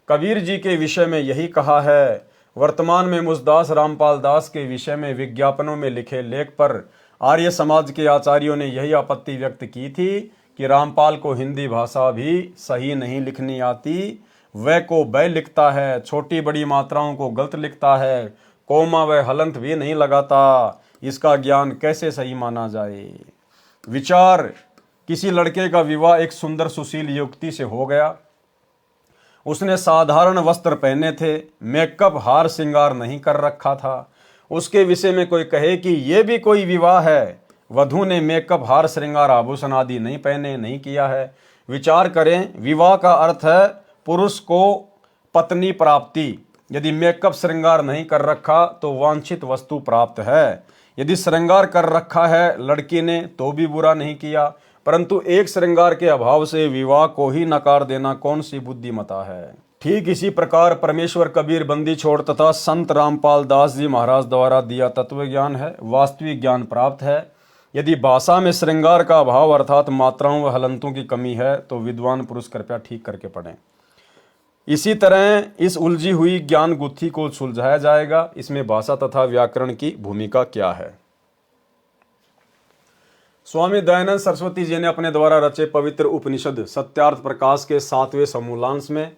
कबीर जी के विषय में यही कहा है। वर्तमान में मुझदास रामपाल दास के विषय में विज्ञापनों में लिखे लेख पर आर्य समाज के आचार्यों ने यही आपत्ति व्यक्त की थी कि रामपाल को हिंदी भाषा भी सही नहीं लिखनी आती, वह को बै लिखता है, छोटी बड़ी मात्राओं को गलत लिखता है, कोमा व हलंत भी नहीं लगाता, इसका ज्ञान कैसे सही माना जाए। विचार, किसी लड़के का विवाह एक सुंदर सुशील युवती से हो गया। उसने साधारण वस्त्र पहने थे, मेकअप हार श्रृंगार नहीं कर रखा था। उसके विषय में कोई कहे कि यह भी कोई विवाह है, वधू ने मेकअप हार श्रृंगार आभूषण आदि नहीं पहने, नहीं किया है। विचार करें, विवाह का अर्थ है पुरुष को पत्नी प्राप्ति। यदि मेकअप श्रृंगार नहीं कर रखा तो वांछित वस्तु प्राप्त है, यदि श्रृंगार कर रखा है लड़की ने तो भी बुरा नहीं किया, परंतु एक श्रृंगार के अभाव से विवाह को ही नकार देना कौन सी बुद्धिमता है। ठीक इसी प्रकार परमेश्वर कबीर बंदी छोड़ तथा संत रामपाल दास जी महाराज द्वारा दिया तत्व ज्ञान है, वास्तविक ज्ञान प्राप्त है। यदि भाषा में श्रृंगार का अभाव अर्थात मात्राओं व हलंतों की कमी है तो विद्वान पुरुष कृपया ठीक करके पढ़ें। इसी तरह इस उलझी हुई ज्ञान गुत्थी को सुलझाया जाएगा। इसमें भाषा तथा व्याकरण की भूमिका क्या है। स्वामी दयानंद सरस्वती जी ने अपने द्वारा रचे पवित्र उपनिषद सत्यार्थ प्रकाश के 7वें समूलांश में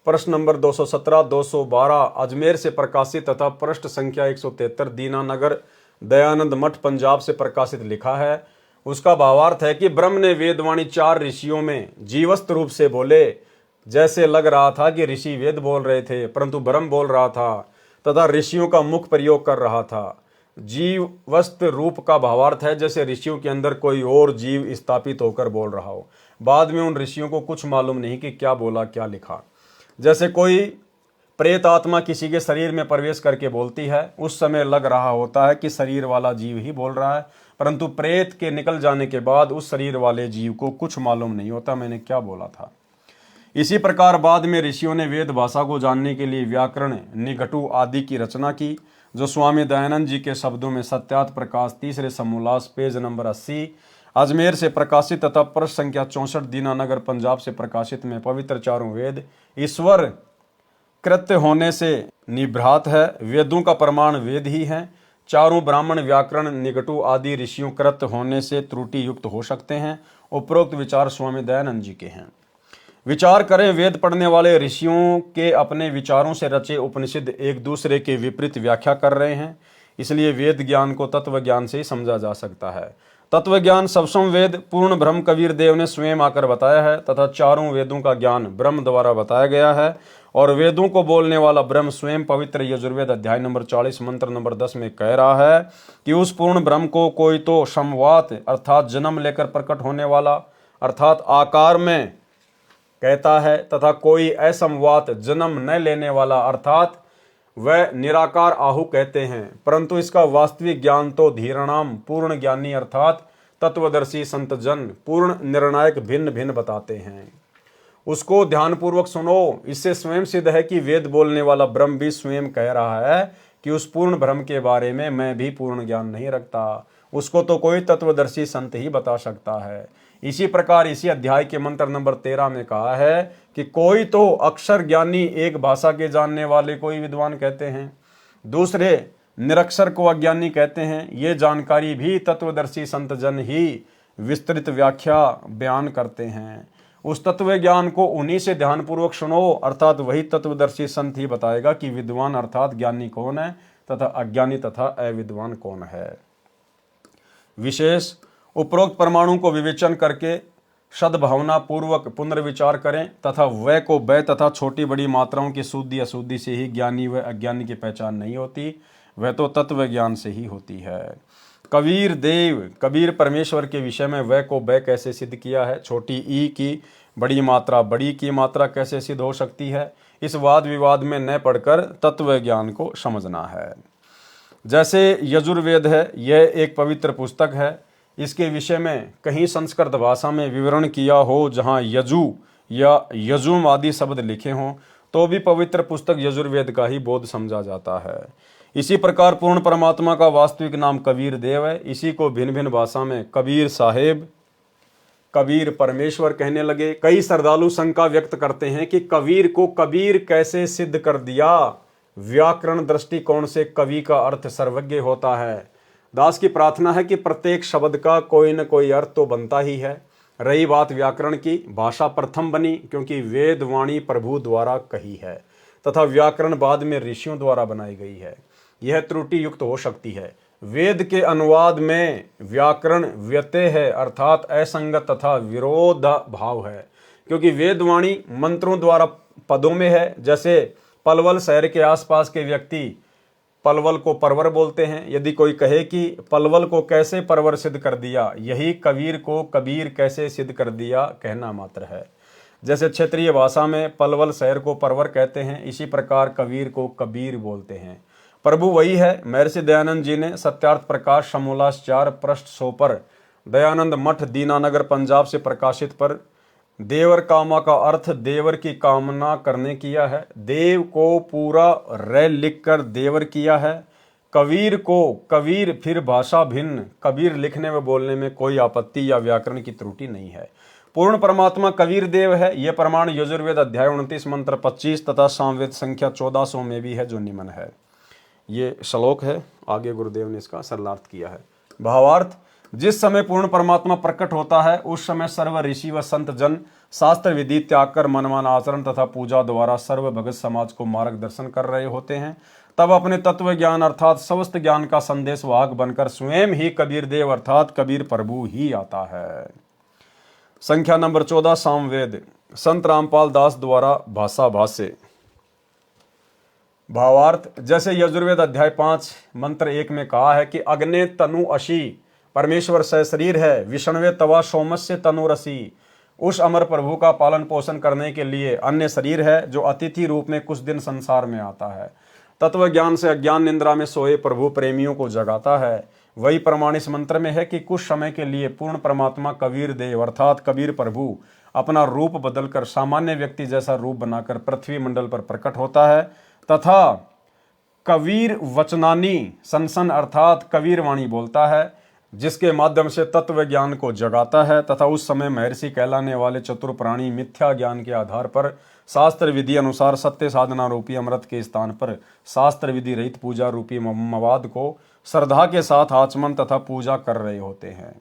प्रश्न नंबर 217, 212 अजमेर से प्रकाशित तथा पृष्ठ संख्या 173 दीनानगर दयानंद मठ पंजाब से प्रकाशित लिखा है। उसका भावार्थ है कि ब्रह्म ने वेदवाणी 4 ऋषियों में जीवस्त रूप से बोले। जैसे लग रहा था कि ऋषि वेद बोल रहे थे, परंतु ब्रह्म बोल रहा था तथा ऋषियों का मुख प्रयोग कर रहा था। जीवस्त रूप का भावार्थ है जैसे ऋषियों के अंदर कोई और जीव स्थापित होकर बोल रहा हो। बाद में उन ऋषियों को कुछ मालूम नहीं कि क्या बोला क्या लिखा। जैसे कोई प्रेत आत्मा किसी के शरीर में प्रवेश करके बोलती है, उस समय लग रहा होता है कि शरीर वाला जीव ही बोल रहा है, परंतु प्रेत के निकल जाने के बाद उस शरीर वाले जीव को कुछ मालूम नहीं होता मैंने क्या बोला था। इसी प्रकार बाद में ऋषियों ने वेद भाषा को जानने के लिए व्याकरण, निघटु आदि की रचना की, जो स्वामी दयानंद जी के शब्दों में सत्यार्थ प्रकाश 3रे समूलास पेज नंबर 80 अजमेर से प्रकाशित तथा पृष्ठ संख्या 64 दीनानगर पंजाब से प्रकाशित में पवित्र चारों वेद ईश्वर कृत्य होने से निभ्रात है। वेदों का प्रमाण वेद ही है। चारों ब्राह्मण व्याकरण निघटु आदि ऋषियों कृत्य होने से त्रुटि युक्त हो सकते हैं। उपरोक्त विचार स्वामी दयानंद जी के हैं। विचार करें, वेद पढ़ने वाले ऋषियों के अपने विचारों से रचे उपनिषद एक दूसरे के विपरीत व्याख्या कर रहे हैं, इसलिए वेद ज्ञान को तत्व ज्ञान से ही समझा जा सकता है। तत्व ज्ञान सबसम वेद पूर्ण ब्रह्म कबीर देव ने स्वयं आकर बताया है तथा चारों वेदों का ज्ञान ब्रह्म द्वारा बताया गया है और वेदों को बोलने वाला ब्रह्म स्वयं पवित्र यजुर्वेद अध्याय नंबर 40 मंत्र नंबर 10 में कह रहा है कि उस पूर्ण ब्रह्म को कोई तो समवात अर्थात जन्म लेकर प्रकट होने वाला अर्थात आकार में कहता है तथा कोई असमवात जन्म न लेने वाला अर्थात वह निराकार आहु कहते हैं। परंतु इसका वास्तविक ज्ञान तो धीरणाम पूर्ण ज्ञानी अर्थात तत्वदर्शी संत जन पूर्ण निर्णायक भिन्न भिन्न बताते हैं। उसको ध्यानपूर्वक सुनो। इससे स्वयं सिद्ध है कि वेद बोलने वाला ब्रह्म भी स्वयं कह रहा है कि उस पूर्ण ब्रह्म के बारे में मैं भी पूर्ण ज्ञान नहीं रखता, उसको तो कोई तत्वदर्शी संत ही बता सकता है। इसी प्रकार इसी अध्याय के मंत्र नंबर 13 में कहा है कि कोई तो अक्षर ज्ञानी एक भाषा के जानने वाले को ही विद्वान कहते हैं, दूसरे निरक्षर को अज्ञानी कहते हैं। ये जानकारी भी तत्वदर्शी संत जन ही विस्तृत व्याख्या बयान करते हैं। उस तत्व ज्ञान को उन्हीं से ध्यानपूर्वक सुनो अर्थात वही तत्वदर्शी संत ही बताएगा कि विद्वान अर्थात ज्ञानी कौन है तथा अज्ञानी तथा अविद्वान कौन है। विशेष उपरोक्त परमाणु को विवेचन करके सद्भावना पूर्वक पुनर्विचार करें तथा वह को वह तथा छोटी बड़ी मात्राओं की शुद्धि अशुद्धि से ही ज्ञानी व अज्ञानी की पहचान नहीं होती, वह तो तत्व ज्ञान से ही होती है। कबीर परमेश्वर के विषय में वह को वह कैसे सिद्ध किया है, छोटी ई की बड़ी मात्रा बड़ी की मात्रा कैसे सिद्ध हो सकती है, इस वाद विवाद में न पढ़कर तत्व ज्ञान को समझना है। जैसे यजुर्वेद है, यह एक पवित्र पुस्तक है। इसके विषय में कहीं संस्कृत भाषा में विवरण किया हो, जहाँ यजु या यजुम आदि शब्द लिखे हों, तो भी पवित्र पुस्तक यजुर्वेद का ही बोध समझा जाता है। इसी प्रकार पूर्ण परमात्मा का वास्तविक नाम कबीर देव है। इसी को भिन्न भिन्न भाषा में कबीर साहेब, कबीर परमेश्वर कहने लगे। कई श्रद्धालु शंका व्यक्त करते हैं कि कबीर को कबीर कैसे सिद्ध कर दिया। व्याकरण दृष्टिकोण से कवि का अर्थ सर्वज्ञ होता है। दास की प्रार्थना है कि प्रत्येक शब्द का कोई न कोई अर्थ तो बनता ही है। रही बात व्याकरण की, भाषा प्रथम बनी क्योंकि वेद वाणी प्रभु द्वारा कही है तथा व्याकरण बाद में ऋषियों द्वारा बनाई गई है। यह त्रुटि युक्त हो सकती है। वेद के अनुवाद में व्याकरण व्यत्यय है, अर्थात असंगत तथा विरोध भाव है, क्योंकि वेदवाणी मंत्रों द्वारा पदों में है। जैसे पलवल शहर के आसपास के व्यक्ति पलवल को परवर बोलते हैं। यदि कोई कहे कि पलवल को कैसे परवर सिद्ध कर दिया, यही कबीर को कबीर कैसे सिद्ध कर दिया कहना मात्र है। जैसे क्षेत्रीय भाषा में पलवल शहर को परवर कहते हैं, इसी प्रकार कबीर को कबीर बोलते हैं। प्रभु वही है। महर्षि दयानंद जी ने सत्यार्थ प्रकाश समोल्लास 4 पृष्ठ 100 पर दयानंद मठ दीनानगर पंजाब से प्रकाशित पर देवर कामा का अर्थ देवर की कामना करने किया है। देव को पूरा रे लिखकर देवर किया है। कबीर को कबीर, फिर भाषा भिन्न कबीर लिखने व बोलने में कोई आपत्ति या व्याकरण की त्रुटि नहीं है। पूर्ण परमात्मा कबीर देव है। यह प्रमाण यजुर्वेद अध्याय 29 मंत्र 25 तथा सामवेद संख्या 1400 में भी है, जो निम्न है। ये श्लोक है, आगे गुरुदेव ने इसका सरलार्थ किया है। भावार्थ, जिस समय पूर्ण परमात्मा प्रकट होता है उस समय सर्व ऋषि व संत जन शास्त्र विधि त्याग कर मनमान आचरण तथा पूजा द्वारा सर्व भगत समाज को मार्गदर्शन कर रहे होते हैं। तब अपने तत्व ज्ञान अर्थात समस्त ज्ञान का संदेश वाहक बनकर स्वयं ही कबीर देव अर्थात कबीर प्रभु ही आता है। संख्या नंबर 14 सामवेद, संत रामपाल दास द्वारा भाषा भाष्य। भावार्थ, जैसे यजुर्वेद अध्याय 5 मंत्र 1 में कहा है कि अग्ने तनु अशी, परमेश्वर शरीर है, विष्णवे तवा सोमस्य तनु रसी। उस अमर प्रभु का पालन पोषण करने के लिए अन्य शरीर है जो अतिथि रूप में कुछ दिन संसार में आता है। तत्व ज्ञान से अज्ञान निंद्रा में सोए प्रभु प्रेमियों को जगाता है। वही प्रमाण इस मंत्र में है कि कुछ समय के लिए पूर्ण परमात्मा कबीर देव अर्थात कबीर प्रभु अपना रूप बदलकर सामान्य व्यक्ति जैसा रूप बनाकर पृथ्वी मंडल पर प्रकट होता है तथा कबीर वचनानी सनसन अर्थात कबीर वाणी बोलता है, जिसके माध्यम से तत्व ज्ञान को जगाता है। तथा उस समय महर्षि कहलाने वाले चतुर प्राणी मिथ्या ज्ञान के आधार पर शास्त्र विधि अनुसार सत्य साधना रूपी अमृत के स्थान पर शास्त्र विधि रहित पूजा रूपी मवाद को श्रद्धा के साथ आचमन तथा पूजा कर रहे होते हैं।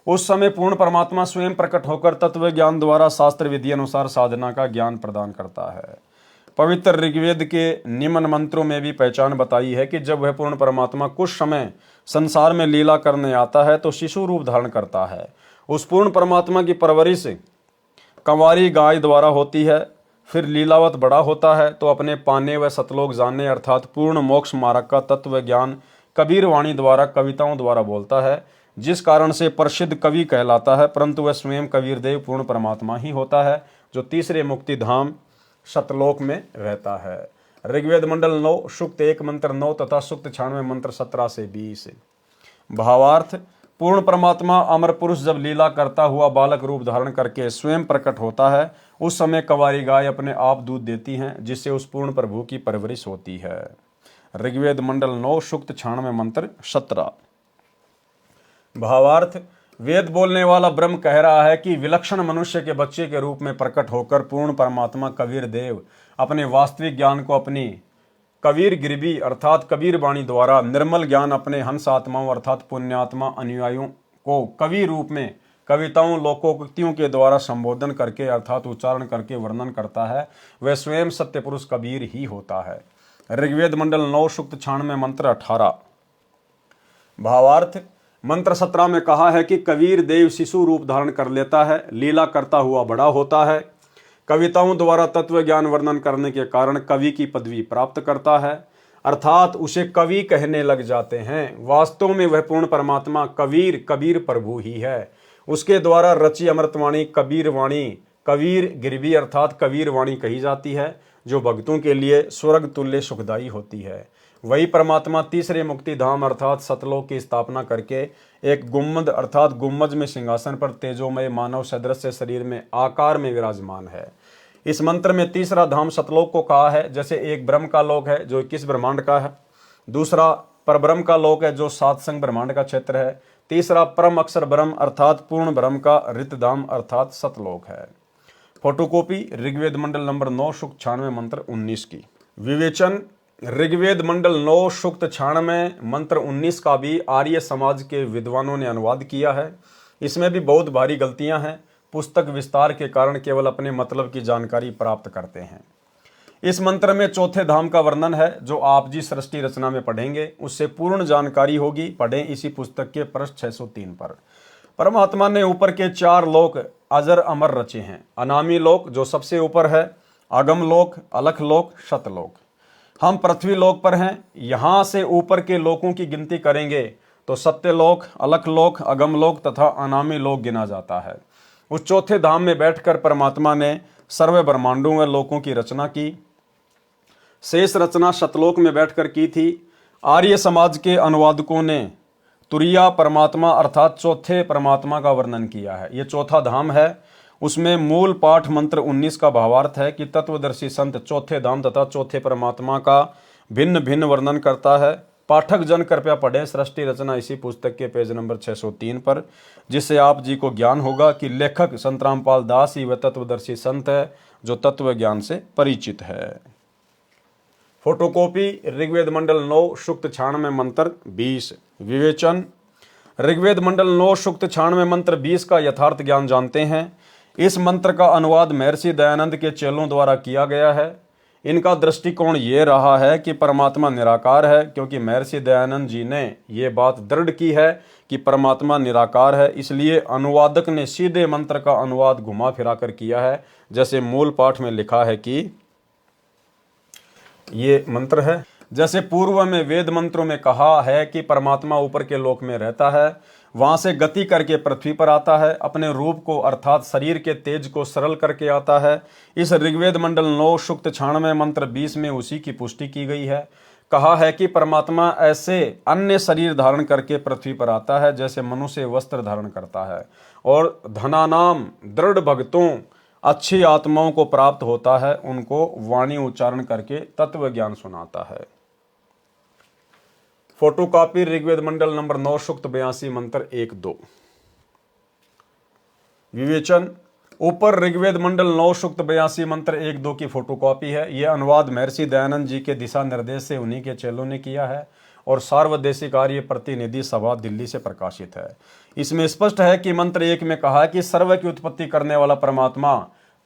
उस समय पूर्ण परमात्मा स्वयं प्रकट होकर तत्व ज्ञान द्वारा शास्त्र विधि अनुसार साधना का ज्ञान प्रदान करता है। पवित्र ऋग्वेद के निम्न मंत्रों में भी पहचान बताई है कि जब वह पूर्ण परमात्मा कुछ समय संसार में लीला करने आता है तो शिशु रूप धारण करता है। उस पूर्ण परमात्मा की परवरिश कंवारी गाय द्वारा होती है। फिर लीलावत बड़ा होता है तो अपने पाने व सतलोक जानने अर्थात पूर्ण मोक्ष मार्ग का तत्व ज्ञान कबीर वाणी द्वारा कविताओं द्वारा बोलता है, जिस कारण से प्रसिद्ध कवि कहलाता है। परंतु वह स्वयं कबीर देव पूर्ण परमात्मा ही होता है जो तीसरे मुक्ति धाम सतलोक में रहता है। ऋग्वेद मंडल 9 सूक्त 1 मंत्र 9 तथा सूक्त 96 मंत्र 17 से 20। भावार्थ, पूर्ण परमात्मा अमर पुरुष जब लीला करता हुआ बालक रूप धारण करके स्वयं प्रकट होता है उस समय कंवारी गाय अपने आप दूध देती हैं, जिससे उस पूर्ण प्रभु की परवरिश होती है। ऋग्वेद मंडल 9 सूक्त 96 मंत्र 17। भावार्थ, वेद बोलने वाला ब्रह्म कह रहा है कि विलक्षण मनुष्य के बच्चे के रूप में प्रकट होकर पूर्ण परमात्मा कबीर देव अपने वास्तविक ज्ञान को अपनी कबीर गिरबी अर्थात कबीर वाणी द्वारा निर्मल ज्ञान अपने हंस आत्माओं अर्थात पुण्यात्मा अनुयायियों को कवि रूप में कविताओं लोकोक्तियों के द्वारा संबोधन करके अर्थात उच्चारण करके वर्णन करता है। वह स्वयं सत्य पुरुष कबीर ही होता है। ऋग्वेद मंडल 9 सूक्त 96 मंत्र 18। भावार्थ, मंत्र 17 में कहा है कि कबीर देव शिशु रूप धारण कर लेता है, लीला करता हुआ बड़ा होता है, कविताओं द्वारा तत्व ज्ञान वर्णन करने के कारण कवि की पदवी प्राप्त करता है अर्थात उसे कवि कहने लग जाते हैं। वास्तव में वह पूर्ण परमात्मा कबीर प्रभु ही है। उसके द्वारा रची अमृतवाणी कबीर वाणी कबीर गिरवी अर्थात कबीर वाणी कही जाती है, जो भक्तों के लिए स्वर्ग तुल्य सुखदायी होती है। वही परमात्मा तीसरे मुक्ति धाम अर्थात सतलोक की स्थापना करके एक गुम्मद अर्थात गुम्मज में सिंहासन पर तेजोमय मानव सदृश शरीर में आकार में विराजमान है। इस मंत्र में तीसरा धाम सतलोक को कहा है। जैसे एक ब्रह्म का लोक है जो 21 ब्रह्मांड का है, दूसरा परब्रह्म का लोक है जो 7 संग ब्रह्मांड का क्षेत्र है, तीसरा परम अक्षर ब्रह्म अर्थात पूर्ण ब्रह्म का रितधाम अर्थात सतलोक है। फोटोकॉपी ऋग्वेद मंडल नंबर 9 सूक्त 96 मंत्र 19 की। विवेचन ऋग्वेद मंडल 9 सूक्त 96 मंत्र 19 का भी आर्य समाज के विद्वानों ने अनुवाद किया है। इसमें भी बहुत भारी गलतियां हैं। पुस्तक विस्तार के कारण केवल अपने मतलब की जानकारी प्राप्त करते हैं। इस मंत्र में चौथे धाम का वर्णन है जो आप जी सृष्टि रचना में पढ़ेंगे, उससे पूर्ण जानकारी होगी। पढ़ें इसी पुस्तक के पृष्ठ 603 पर। परमात्मा ने ऊपर के 4 लोक अजर अमर रचे हैं। अनामी लोक जो सबसे ऊपर है, अगम लोक, अलख लोक, शतलोक। हम पृथ्वी लोक पर हैं। यहां से ऊपर के लोकों की गिनती करेंगे तो सत्यलोक, अलख लोक, अगम लोक तथा अनामी लोक गिना जाता है। उस चौथे धाम में बैठकर परमात्मा ने सर्व ब्रह्मांडों व लोकों की रचना की। शेष रचना सतलोक में बैठकर की थी। आर्य समाज के अनुवादकों ने तुरिया परमात्मा अर्थात चौथे परमात्मा का वर्णन किया है। यह चौथा धाम है। उसमें मूल पाठ मंत्र 19 का भावार्थ है कि तत्वदर्शी संत चौथे धाम तथा चौथे परमात्मा का भिन्न भिन्न वर्णन करता है। पाठक जन कृपया पढ़ें सृष्टि रचना इसी पुस्तक के पेज नंबर 603 पर, जिससे आप जी को ज्ञान होगा कि लेखक संत रामपाल दास ही वह तत्वदर्शी संत है जो तत्व ज्ञान से परिचित है। फोटोकॉपी ऋग्वेद मंडल 9 सूक्त 96 मंत्र 20। विवेचन ऋग्वेद मंडल 9 सूक्त 96 मंत्र 20 का यथार्थ ज्ञान जानते हैं। इस मंत्र का अनुवाद महर्षि दयानंद के चेलों द्वारा किया गया है। इनका दृष्टिकोण ये रहा है कि परमात्मा निराकार है, क्योंकि महर्षि दयानंद जी ने ये बात दृढ़ की है कि परमात्मा निराकार है। इसलिए अनुवादक ने सीधे मंत्र का अनुवाद घुमा फिरा कर किया है। जैसे मूल पाठ में लिखा है कि ये मंत्र है, जैसे पूर्व में वेद मंत्रों में कहा है कि परमात्मा ऊपर के लोक में रहता है, वहां से गति करके पृथ्वी पर आता है, अपने रूप को अर्थात शरीर के तेज को सरल करके आता है। इस ऋग्वेद मंडल 9 सूक्त 96 मंत्र 20 में उसी की पुष्टि की गई है। कहा है कि परमात्मा ऐसे अन्य शरीर धारण करके पृथ्वी पर आता है जैसे मनुष्य वस्त्र धारण करता है, और धनानाम दृढ़ भक्तों अच्छी आत्माओं को प्राप्त होता है, उनको वाणी उच्चारण करके तत्व ज्ञान सुनाता है। फोटोकॉपी ऋग्वेद मंडल नंबर 9 सूक्त 82 मंत्र 1-2। विवेचन ऊपर ऋग्वेद मंडल 9 सूक्त 82 मंत्र 1-2 की फोटोकॉपी है। यह अनुवाद महर्षि दयानंद जी के दिशा निर्देश से उन्हीं के चेलों ने किया है और सार्वदेशिक आर्य प्रतिनिधि सभा दिल्ली से प्रकाशित है। इसमें स्पष्ट है कि मंत्र 1 में कहा कि सर्व की उत्पत्ति करने वाला परमात्मा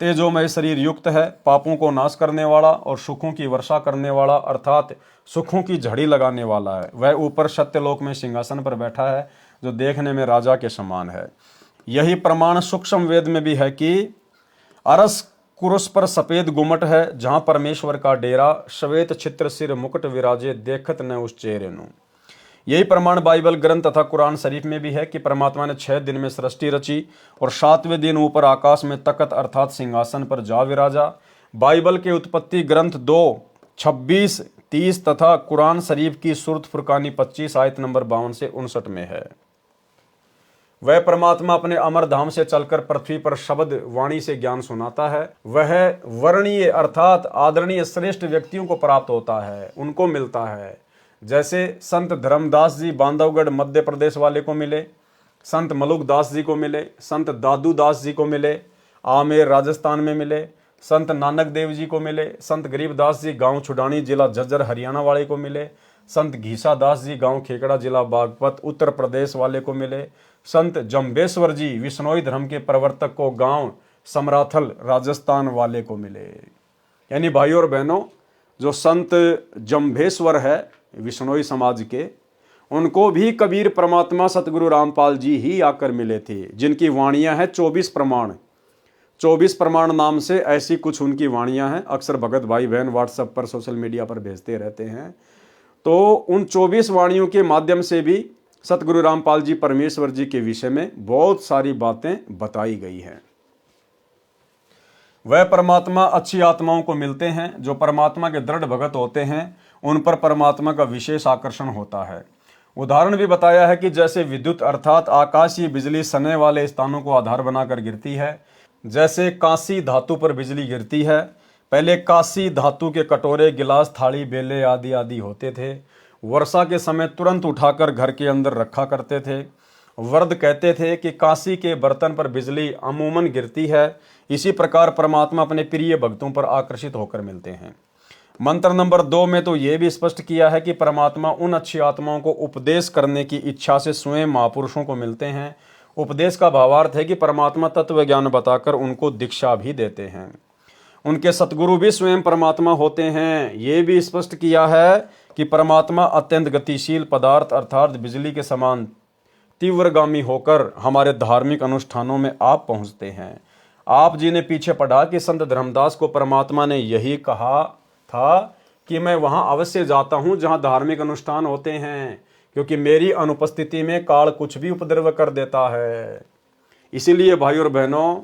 तेजोमय शरीर युक्त है, पापों को नाश करने वाला और सुखों की वर्षा करने वाला अर्थात सुखों की झड़ी लगाने वाला है। वह ऊपर सत्यलोक में सिंहासन पर बैठा है जो देखने में राजा के समान है। यही प्रमाण सूक्ष्म वेद में भी है कि अरस कुरुस पर सफेद गुमट है, जहां परमेश्वर का डेरा, श्वेत छित्र सिर मुकुट विराजे, देखत न उस चेहरे नु। यही प्रमाण बाइबल ग्रंथ तथा कुरान शरीफ में भी है कि परमात्मा ने 6 दिन में सृष्टि रची और 7वें दिन ऊपर आकाश में तख्त अर्थात सिंहासन पर जा विराजा। बाइबल के उत्पत्ति ग्रंथ 2, 26, 30 तथा कुरान शरीफ की सूरत फुरकानी 25 आयत नंबर 52 से 59 में है। वह परमात्मा अपने अमर धाम से चलकर पृथ्वी पर शब्द वाणी से ज्ञान सुनाता है। वह वर्णीय अर्थात आदरणीय श्रेष्ठ व्यक्तियों को प्राप्त होता है, उनको मिलता है। जैसे संत धर्मदास जी बांधवगढ़ मध्य प्रदेश वाले को मिले, संत मलुक दास जी को मिले, संत दादू दास जी को मिले, आमेर राजस्थान में मिले, संत नानक देव जी को मिले, संत गरीबदास जी गांव छुडानी जिला झज्जर हरियाणा वाले को मिले, संत घीसा दास जी गांव खेकड़ा जिला बागपत उत्तर प्रदेश वाले को मिले, संत जम्बेश्वर जी विश्नोई धर्म के प्रवर्तक को गांव समराथल राजस्थान वाले को मिले। यानी भाइयों और बहनों, जो संत जम्बेश्वर है विश्नोई समाज के, उनको भी कबीर परमात्मा सतगुरु रामपाल जी ही आकर मिले थे, जिनकी वाणियां हैं 24 प्रमाण। 24 प्रमाण नाम से ऐसी कुछ उनकी वाणियां हैं। अक्सर भगत भाई बहन व्हाट्सएप पर सोशल मीडिया पर भेजते रहते हैं। तो उन 24 वाणियों के माध्यम से भी सतगुरु रामपाल जी परमेश्वर जी के विषय में बहुत सारी बातें बताई गई हैं। वह परमात्मा अच्छी आत्माओं को मिलते हैं जो परमात्मा के दृढ़ भगत होते हैं, उन पर परमात्मा का विशेष आकर्षण होता है। उदाहरण भी बताया है कि जैसे विद्युत अर्थात आकाशीय बिजली सने वाले स्थानों को आधार बनाकर गिरती है, जैसे कांसी धातु पर बिजली गिरती है। पहले कांसी धातु के कटोरे, गिलास, थाली, बेले आदि आदि होते थे। वर्षा के समय तुरंत उठाकर घर के अंदर रखा करते थे। वर्द कहते थे कि कांसी के बर्तन पर बिजली अमूमन गिरती है। इसी प्रकार परमात्मा अपने प्रिय भक्तों पर आकर्षित होकर मिलते हैं। मंत्र नंबर 2 में तो यह भी स्पष्ट किया है कि परमात्मा उन अच्छी आत्माओं को उपदेश करने की इच्छा से स्वयं महापुरुषों को मिलते हैं। उपदेश का भावार्थ है कि परमात्मा तत्व ज्ञान बताकर उनको दीक्षा भी देते हैं। उनके सतगुरु भी स्वयं परमात्मा होते हैं। ये भी स्पष्ट किया है कि परमात्मा अत्यंत गतिशील पदार्थ अर्थात बिजली के समान तीव्रगामी होकर हमारे धार्मिक अनुष्ठानों में आप पहुंचते हैं। आप जी ने पीछे पढ़ा कि संत धर्मदास को परमात्मा ने यही कहा था कि मैं वहां अवश्य जाता हूं जहां धार्मिक अनुष्ठान होते हैं, क्योंकि मेरी अनुपस्थिति में काल कुछ भी उपद्रव कर देता है। इसीलिए भाई और बहनों,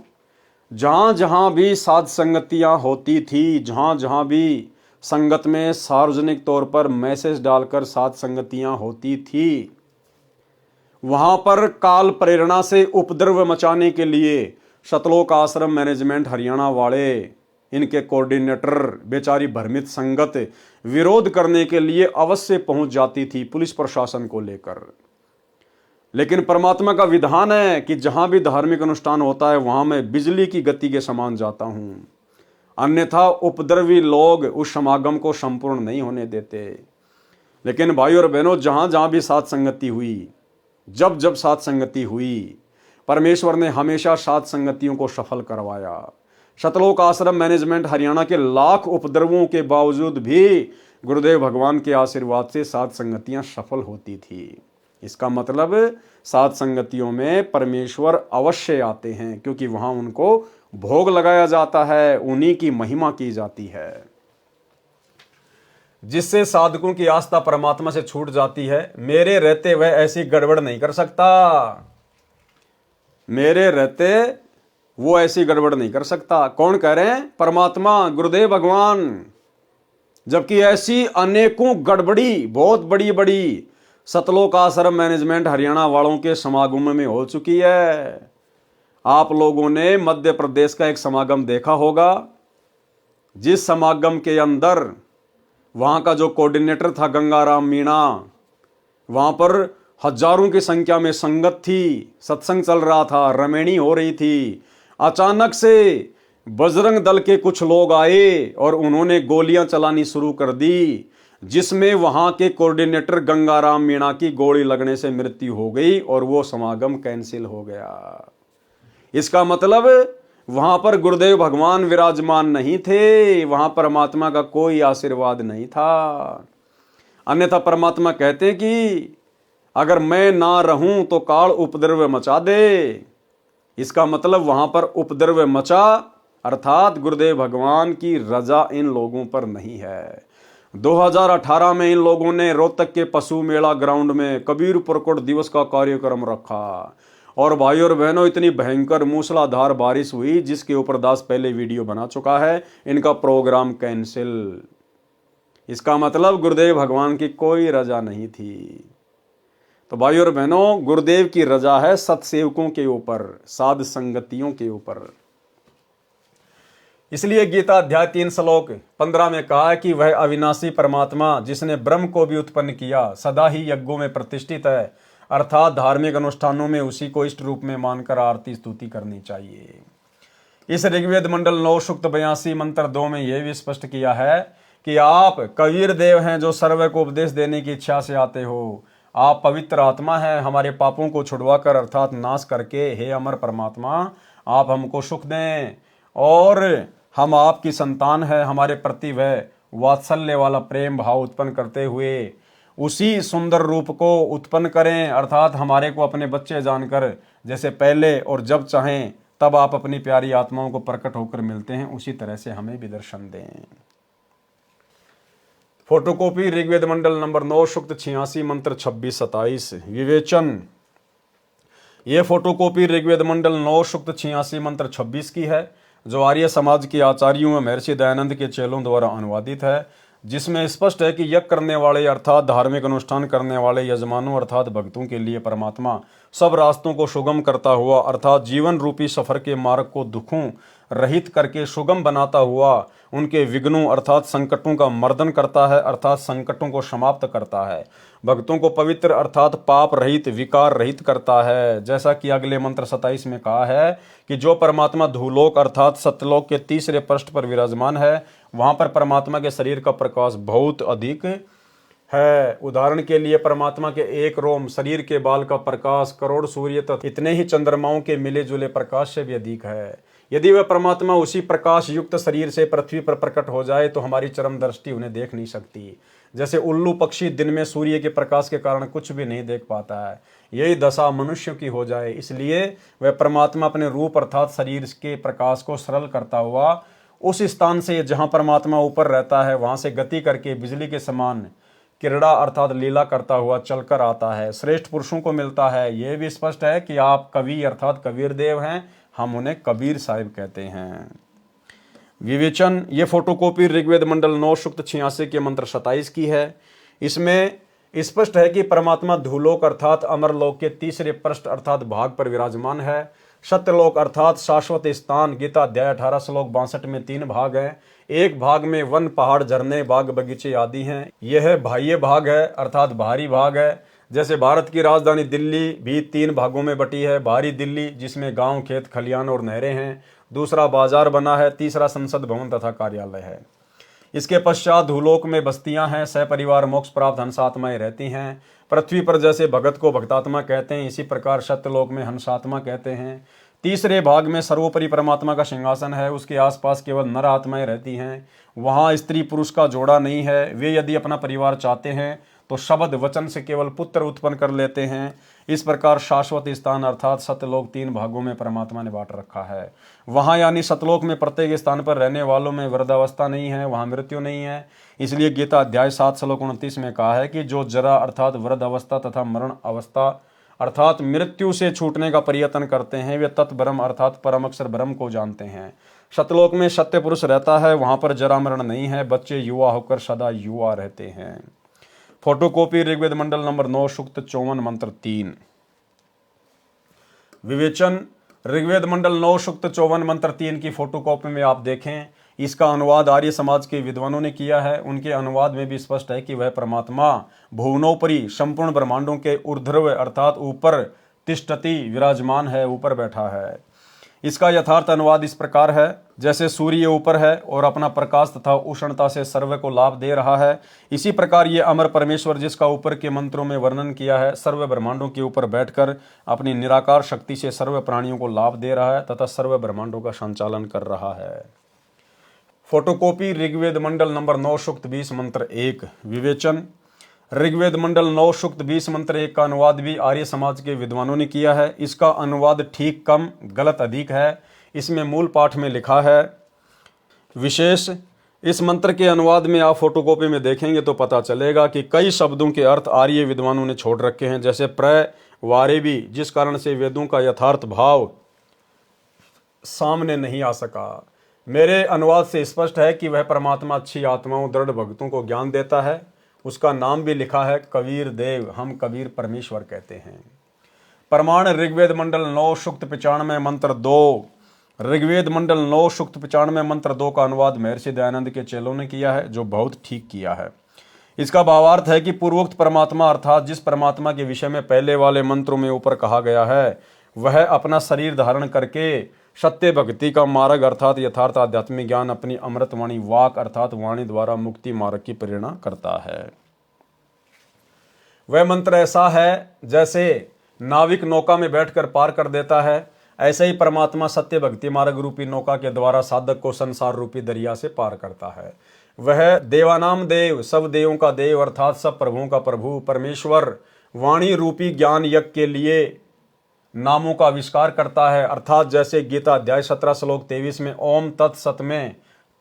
जहां जहां भी साध संगतियां होती थी, जहां जहां भी संगत में सार्वजनिक तौर पर मैसेज डालकर साध संगतियां होती थी, वहां पर काल प्रेरणा से उपद्रव मचाने के लिए सतलोक आश्रम मैनेजमेंट हरियाणा वाले, इनके कोऑर्डिनेटर, बेचारी भ्रमित संगत विरोध करने के लिए अवश्य पहुंच जाती थी पुलिस प्रशासन को लेकर। लेकिन परमात्मा का विधान है कि जहां भी धार्मिक अनुष्ठान होता है वहां मैं बिजली की गति के समान जाता हूं, अन्यथा उपद्रवी लोग उस समागम को संपूर्ण नहीं होने देते। लेकिन भाई और बहनों, जहां जहां भी साध संगति हुई, जब जब साध संगति हुई, परमेश्वर ने हमेशा साध संगतियों को सफल करवाया। सतलोक आश्रम मैनेजमेंट हरियाणा के लाख उपद्रवों के बावजूद भी गुरुदेव भगवान के आशीर्वाद से साध संगतियां सफल होती थी। इसका मतलब साध संगतियों में परमेश्वर अवश्य आते हैं, क्योंकि वहां उनको भोग लगाया जाता है, उन्हीं की महिमा की जाती है। जिससे साधकों की आस्था परमात्मा से छूट जाती है। मेरे रहते वह ऐसी गड़बड़ नहीं कर सकता, मेरे रहते वो ऐसी गड़बड़ नहीं कर सकता। कौन कह रहे हैं? परमात्मा, गुरुदेव भगवान। जबकि ऐसी अनेकों गड़बड़ी बहुत बड़ी बड़ी सतलोक आश्रम मैनेजमेंट हरियाणा वालों के समागम में हो चुकी है। आप लोगों ने मध्य प्रदेश का एक समागम देखा होगा, जिस समागम के अंदर वहां का जो कोऑर्डिनेटर था गंगाराम मीणा, वहां पर हजारों की संख्या में संगत थी, सत्संग चल रहा था, रमेणी हो रही थी। अचानक से बजरंग दल के कुछ लोग आए और उन्होंने गोलियां चलानी शुरू कर दी, जिसमें वहां के कोऑर्डिनेटर गंगाराम मीणा की गोली लगने से मृत्यु हो गई और वो समागम कैंसिल हो गया। इसका मतलब वहां पर गुरुदेव भगवान विराजमान नहीं थे, वहां परमात्मा का कोई आशीर्वाद नहीं था। अन्यथा परमात्मा कहते कि अगर मैं ना रहूं तो काल उपद्रव मचा दे। इसका मतलब वहां पर उपद्रव मचा, अर्थात गुरुदेव भगवान की रजा इन लोगों पर नहीं है। 2018 में इन लोगों ने रोहतक के पशु मेला ग्राउंड में कबीर प्रकट दिवस का कार्यक्रम रखा, और भाई और बहनों, इतनी भयंकर मूसलाधार बारिश हुई जिसके ऊपर दास पहले वीडियो बना चुका है। इनका प्रोग्राम कैंसिल। इसका मतलब गुरुदेव भगवान की कोई रजा नहीं थी। तो भाई और बहनों, गुरुदेव की रजा है सत्सेवकों के ऊपर, साध संगतियों के ऊपर। इसलिए गीता अध्याय 3 श्लोक 15 में कहा है कि वह अविनाशी परमात्मा जिसने ब्रह्म को भी उत्पन्न किया सदा ही यज्ञों में प्रतिष्ठित है, अर्थात धार्मिक अनुष्ठानों में उसी को इष्ट रूप में मानकर आरती स्तुति करनी चाहिए। इस ऋग्वेद मंडल 9 सूक्त 82 मंत्र 2 में यह भी स्पष्ट किया है कि आप कबीर देव हैं जो सर्व को उपदेश देने की इच्छा से आते हो। आप पवित्र आत्मा हैं, हमारे पापों को छुड़वाकर अर्थात नाश करके हे अमर परमात्मा आप हमको सुख दें, और हम आपकी संतान है, हमारे प्रति वह वात्सल्य वाला प्रेम भाव उत्पन्न करते हुए उसी सुंदर रूप को उत्पन्न करें, अर्थात हमारे को अपने बच्चे जानकर जैसे पहले और जब चाहें तब आप अपनी प्यारी आत्माओं को प्रकट होकर मिलते हैं, उसी तरह से हमें भी दर्शन दें। फोटोकॉपी ऋग्वेद मंडल नंबर 9 सूक्त 86 मंत्र 26-27 विवेचन। ये फोटोकॉपी ऋग्वेद मंडल 9 सूक्त 86 मंत्र 26 की है। जो आर्य समाज के आचार्यों व महर्षि दयानंद के चेलों द्वारा अनुवादित है, जिसमें स्पष्ट है कि यज्ञ करने वाले अर्थात धार्मिक अनुष्ठान करने वाले यजमानों अर्थात भक्तों के लिए परमात्मा सब रास्तों को सुगम करता हुआ अर्थात जीवन रूपी सफर के मार्ग को दुखों रहित करके सुगम बनाता हुआ उनके विघ्नों अर्थात संकटों का मर्दन करता है अर्थात संकटों को समाप्त करता है, भक्तों को पवित्र अर्थात पाप रहित विकार रहित करता है। जैसा कि अगले मंत्र 27 में कहा है कि जो परमात्मा धूलोक अर्थात सत्यलोक के तीसरे पृष्ठ पर विराजमान है, वहां पर परमात्मा के शरीर का प्रकाश बहुत अधिक है। उदाहरण के लिए परमात्मा के एक रोम शरीर के बाल का प्रकाश करोड़ सूर्य तथा इतने ही चंद्रमाओं के मिले जुले प्रकाश से भी अधिक है। यदि वह परमात्मा उसी प्रकाश युक्त शरीर से पृथ्वी पर प्रकट हो जाए तो हमारी चरम दृष्टि उन्हें देख नहीं सकती। जैसे उल्लू पक्षी दिन में सूर्य के प्रकाश के कारण कुछ भी नहीं देख पाता है, यही दशा मनुष्य की हो जाए। इसलिए वह परमात्मा अपने रूप अर्थात शरीर के प्रकाश को सरल करता हुआ उस स्थान से जहां परमात्मा ऊपर रहता है वहां से गति करके बिजली के समान क्रीड़ा अर्थात लीला करता हुआ चलकर आता है, श्रेष्ठ पुरुषों को मिलता है। यह भी स्पष्ट है कि आप कवि अर्थात कबीर देव हैं, हम उन्हें कबीर साहिब कहते हैं। विवेचन, ये फोटोकॉपी ऋग्वेद मंडल 9 सूक्त 86 के मंत्र 27 की है। इसमें स्पष्ट है कि परमात्मा धूलोक अर्थात अमरलोक के तीसरे पृष्ठ अर्थात भाग पर विराजमान है। सत्यलोक अर्थात शाश्वत स्थान गीता अध्याय 18 श्लोक 62 में 3 भाग है। एक भाग में वन पहाड़ झरने बाग बगीचे आदि हैं। यह बाह्य भाग है अर्थात बाहरी भाग है। जैसे भारत की राजधानी दिल्ली भी 3 भागों में बटी है। बाहरी दिल्ली जिसमें गांव खेत खलियान और नहरें हैं, दूसरा बाजार बना है, तीसरा संसद भवन तथा कार्यालय है। इसके पश्चात धूलोक में बस्तियां हैं, सहपरिवार मोक्ष प्राप्त हंसात्माएं रहती हैं। पृथ्वी पर जैसे भगत को भक्तात्मा कहते हैं, इसी प्रकार सत्यलोक में हंसात्मा कहते हैं। तीसरे भाग में सर्वोपरि परमात्मा का सिंहासन है, उसके आसपास केवल नर आत्माएं रहती हैं। वहाँ स्त्री पुरुष का जोड़ा नहीं है। वे यदि अपना परिवार चाहते हैं तो शब्द वचन से केवल पुत्र उत्पन्न कर लेते हैं। इस प्रकार शाश्वत स्थान अर्थात सत्यलोक 3 भागों में परमात्मा ने बांट रखा है। वहाँ यानी सतलोक में प्रत्येक स्थान पर रहने वालों में वृद्धावस्था नहीं है, वहाँ मृत्यु नहीं है। इसलिए गीता अध्याय 7 श्लोक 29 में कहा है कि जो जरा अर्थात वृद्ध अवस्था तथा मरण अवस्था अर्थात मृत्यु से छूटने का प्रयत्न करते हैं, वे तत्ब्रह्म अर्थात परम अक्षर ब्रह्म को जानते हैं। सतलोक में सत्य पुरुष रहता है, वहाँ पर जरा मरण नहीं है, बच्चे युवा होकर सदा युवा रहते हैं। फोटोकॉपी ऋग्वेद मंडल नंबर 9 सूक्त 54 मंत्र 3। विवेचन, ऋग्वेद मंडल 9 सूक्त 54 मंत्र 3 की फोटोकॉपी में आप देखें। इसका अनुवाद आर्य समाज के विद्वानों ने किया है। उनके अनुवाद में भी स्पष्ट है कि वह परमात्मा भुवनोपरि संपूर्ण ब्रह्मांडों के ऊर्ध्व अर्थात ऊपर तिष्ठति विराजमान है, ऊपर बैठा है। इसका यथार्थ अनुवाद इस प्रकार है, जैसे सूर्य ऊपर है और अपना प्रकाश तथा उष्णता से सर्व को लाभ दे रहा है, इसी प्रकार ये अमर परमेश्वर जिसका ऊपर के मंत्रों में वर्णन किया है, सर्व ब्रह्मांडों के ऊपर बैठकर अपनी निराकार शक्ति से सर्व प्राणियों को लाभ दे रहा है तथा सर्व ब्रह्मांडों का संचालन कर रहा है। फोटोकॉपी ऋग्वेद मंडल नंबर 9 सूक्त 20 मंत्र 1। विवेचन, ऋग्वेद मंडल 9 सूक्त 20 मंत्र 1 का अनुवाद भी आर्य समाज के विद्वानों ने किया है। इसका अनुवाद ठीक कम गलत अधिक है। इसमें मूल पाठ में लिखा है विशेष। इस मंत्र के अनुवाद में आप फोटोकॉपी में देखेंगे तो पता चलेगा कि कई शब्दों के अर्थ आर्य विद्वानों ने छोड़ रखे हैं, जैसे प्र वारे भी, जिस कारण से वेदों का यथार्थ भाव सामने नहीं आ सका। मेरे अनुवाद से स्पष्ट है कि वह परमात्मा अच्छी आत्माओं दृढ़ भक्तों को ज्ञान देता है। उसका नाम भी लिखा है कबीर देव, हम कबीर परमेश्वर कहते हैं। प्रमाण ऋग्वेद मंडल 9 सूक्त 95 मंत्र 2। ऋग्वेद मंडल 9 सूक्त 95 मंत्र 2 का अनुवाद महर्षि दयानंद के चेलों ने किया है, जो बहुत ठीक किया है। इसका भावार्थ है कि पूर्वोक्त परमात्मा अर्थात जिस परमात्मा के विषय में पहले वाले मंत्रों में ऊपर कहा गया है, वह अपना शरीर धारण करके सत्य भक्ति का मार्ग अर्थात यथार्थ आध्यात्मिक ज्ञान अपनी अमृतवाणी वाक अर्थात वाणी द्वारा मुक्ति मार्ग की प्रेरणा करता है। वह मंत्र ऐसा है जैसे नाविक नौका में बैठकर पार कर देता है, ऐसे ही परमात्मा सत्य भक्ति मार्ग रूपी नौका के द्वारा साधक को संसार रूपी दरिया से पार करता है। वह देवानाम देव, सब देवों का देव अर्थात सब प्रभुओं का प्रभु परमेश्वर वाणी रूपी ज्ञान यज्ञ के लिए नामों का आविष्कार करता है। अर्थात जैसे गीता अध्याय 17 श्लोक 23 में ओम तत् सत में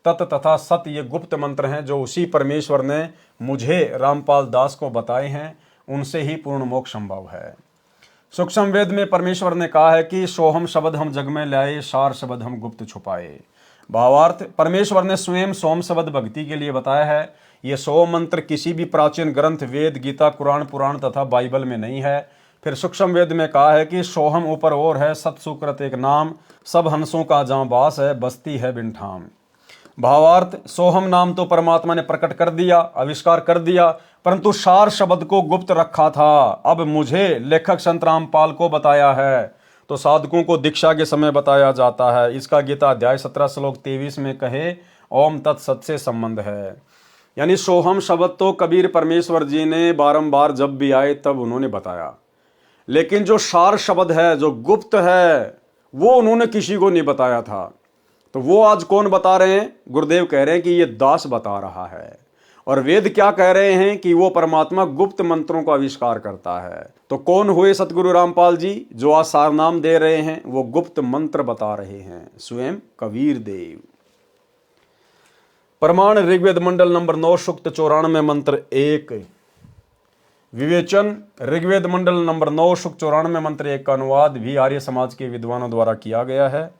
तत् तथा सत ये गुप्त मंत्र हैं, जो उसी परमेश्वर ने मुझे रामपाल दास को बताए हैं, उनसे ही पूर्ण मोक्ष संभव है। सूक्ष्म वेद में परमेश्वर ने कहा है कि सोहम शब्द हम जग में लाए, सार शब्द हम गुप्त छुपाए। भावार्थ, परमेश्वर ने स्वयं सोम शब्द भक्ति के लिए बताया है। ये 100 मंत्र किसी भी प्राचीन ग्रंथ वेद, गीता, कुरान, पुराण तथा बाइबल में नहीं है। फिर सूक्ष्म वेद में कहा है कि सोहम ऊपर और है, सत सुकृत एक नाम, सब हंसों का जहाँ वास है, बस्ती है बिन ठाम। भावार्थ, सोहम नाम तो परमात्मा ने प्रकट कर दिया, आविष्कार कर दिया, परंतु सार शब्द को गुप्त रखा था। अब मुझे लेखक संत रामपाल को बताया है, तो साधकों को दीक्षा के समय बताया जाता है। इसका गीता अध्याय 17 श्लोक 23 में कहे ओम तत्सत से संबंध है। यानी सोहम शब्द तो कबीर परमेश्वर जी ने बारंबार जब भी आए तब उन्होंने बताया, लेकिन जो सार शब्द है, जो गुप्त है, वो उन्होंने किसी को नहीं बताया था। तो वो आज कौन बता रहे हैं? गुरुदेव कह रहे हैं कि ये दास बता रहा है। और वेद क्या कह रहे हैं कि वो परमात्मा गुप्त मंत्रों का आविष्कार करता है। तो कौन हुए सतगुरु रामपाल जी जो आज सार नाम दे रहे हैं? वो गुप्त मंत्र बता रहे हैं, स्वयं कबीर देव। प्रमाण ऋग्वेद मंडल नंबर 9 सूक्त 94 मंत्र 1। विवेचन ऋग्वेद मंडल नंबर 9 सूक्त 94 मंत्र 1 का अनुवाद भी आर्य समाज के विद्वानों द्वारा किया गया है।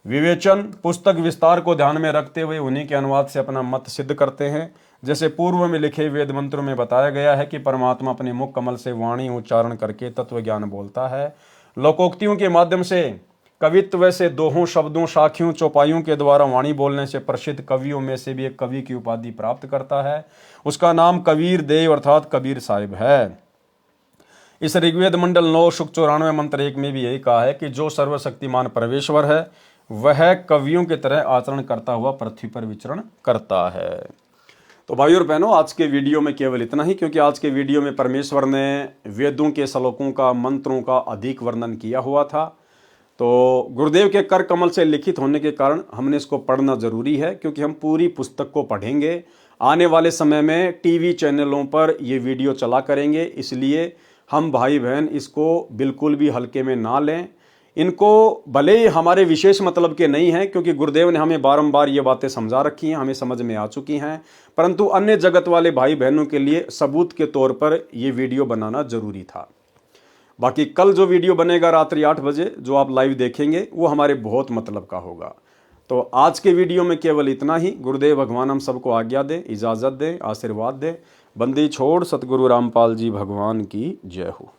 विवेचन पुस्तक विस्तार को ध्यान में रखते हुए उन्हीं के अनुवाद से अपना मत सिद्ध करते हैं। जैसे पूर्व में लिखे वेद मंत्रों में बताया गया है कि परमात्मा अपने मुख कमल से वाणी उच्चारण करके तत्व ज्ञान बोलता है। लोकोक्तियों के माध्यम से, कवित्व से, दोहों, शब्दों, साखियों, चौपाइयों के द्वारा वाणी बोलने से प्रसिद्ध कवियों में से भी एक कवि की उपाधि प्राप्त करता है। उसका नाम कबीर देव अर्थात कबीर साहिब है। इस ऋग्वेद मंडल 9 सूक्त 94 मंत्र 1 में भी यही कहा है कि जो सर्वशक्तिमान परमेश्वर है वह कवियों की तरह आचरण करता हुआ पृथ्वी पर विचरण करता है। तो भाई और बहनों, आज के वीडियो में केवल इतना ही, क्योंकि आज के वीडियो में परमेश्वर ने वेदों के श्लोकों का, मंत्रों का अधिक वर्णन किया हुआ था। तो गुरुदेव के कर कमल से लिखित होने के कारण हमने इसको पढ़ना जरूरी है, क्योंकि हम पूरी पुस्तक को पढ़ेंगे। आने वाले समय में टीवी चैनलों पर ये वीडियो चला करेंगे, इसलिए हम भाई बहन इसको बिल्कुल भी हल्के में ना लें। इनको भले ही हमारे विशेष मतलब के नहीं हैं, क्योंकि गुरुदेव ने हमें बारंबार ये बातें समझा रखी हैं, हमें समझ में आ चुकी हैं, परंतु अन्य जगत वाले भाई बहनों के लिए सबूत के तौर पर ये वीडियो बनाना जरूरी था। बाकी कल जो वीडियो बनेगा रात्रि 8 बजे जो आप लाइव देखेंगे वो हमारे बहुत मतलब का होगा। तो आज के वीडियो में केवल इतना ही। गुरुदेव भगवान हम सबको आज्ञा दे, इजाज़त दे, आशीर्वाद दे। बंदी छोड़ सतगुरु रामपाल जी भगवान की जय हो।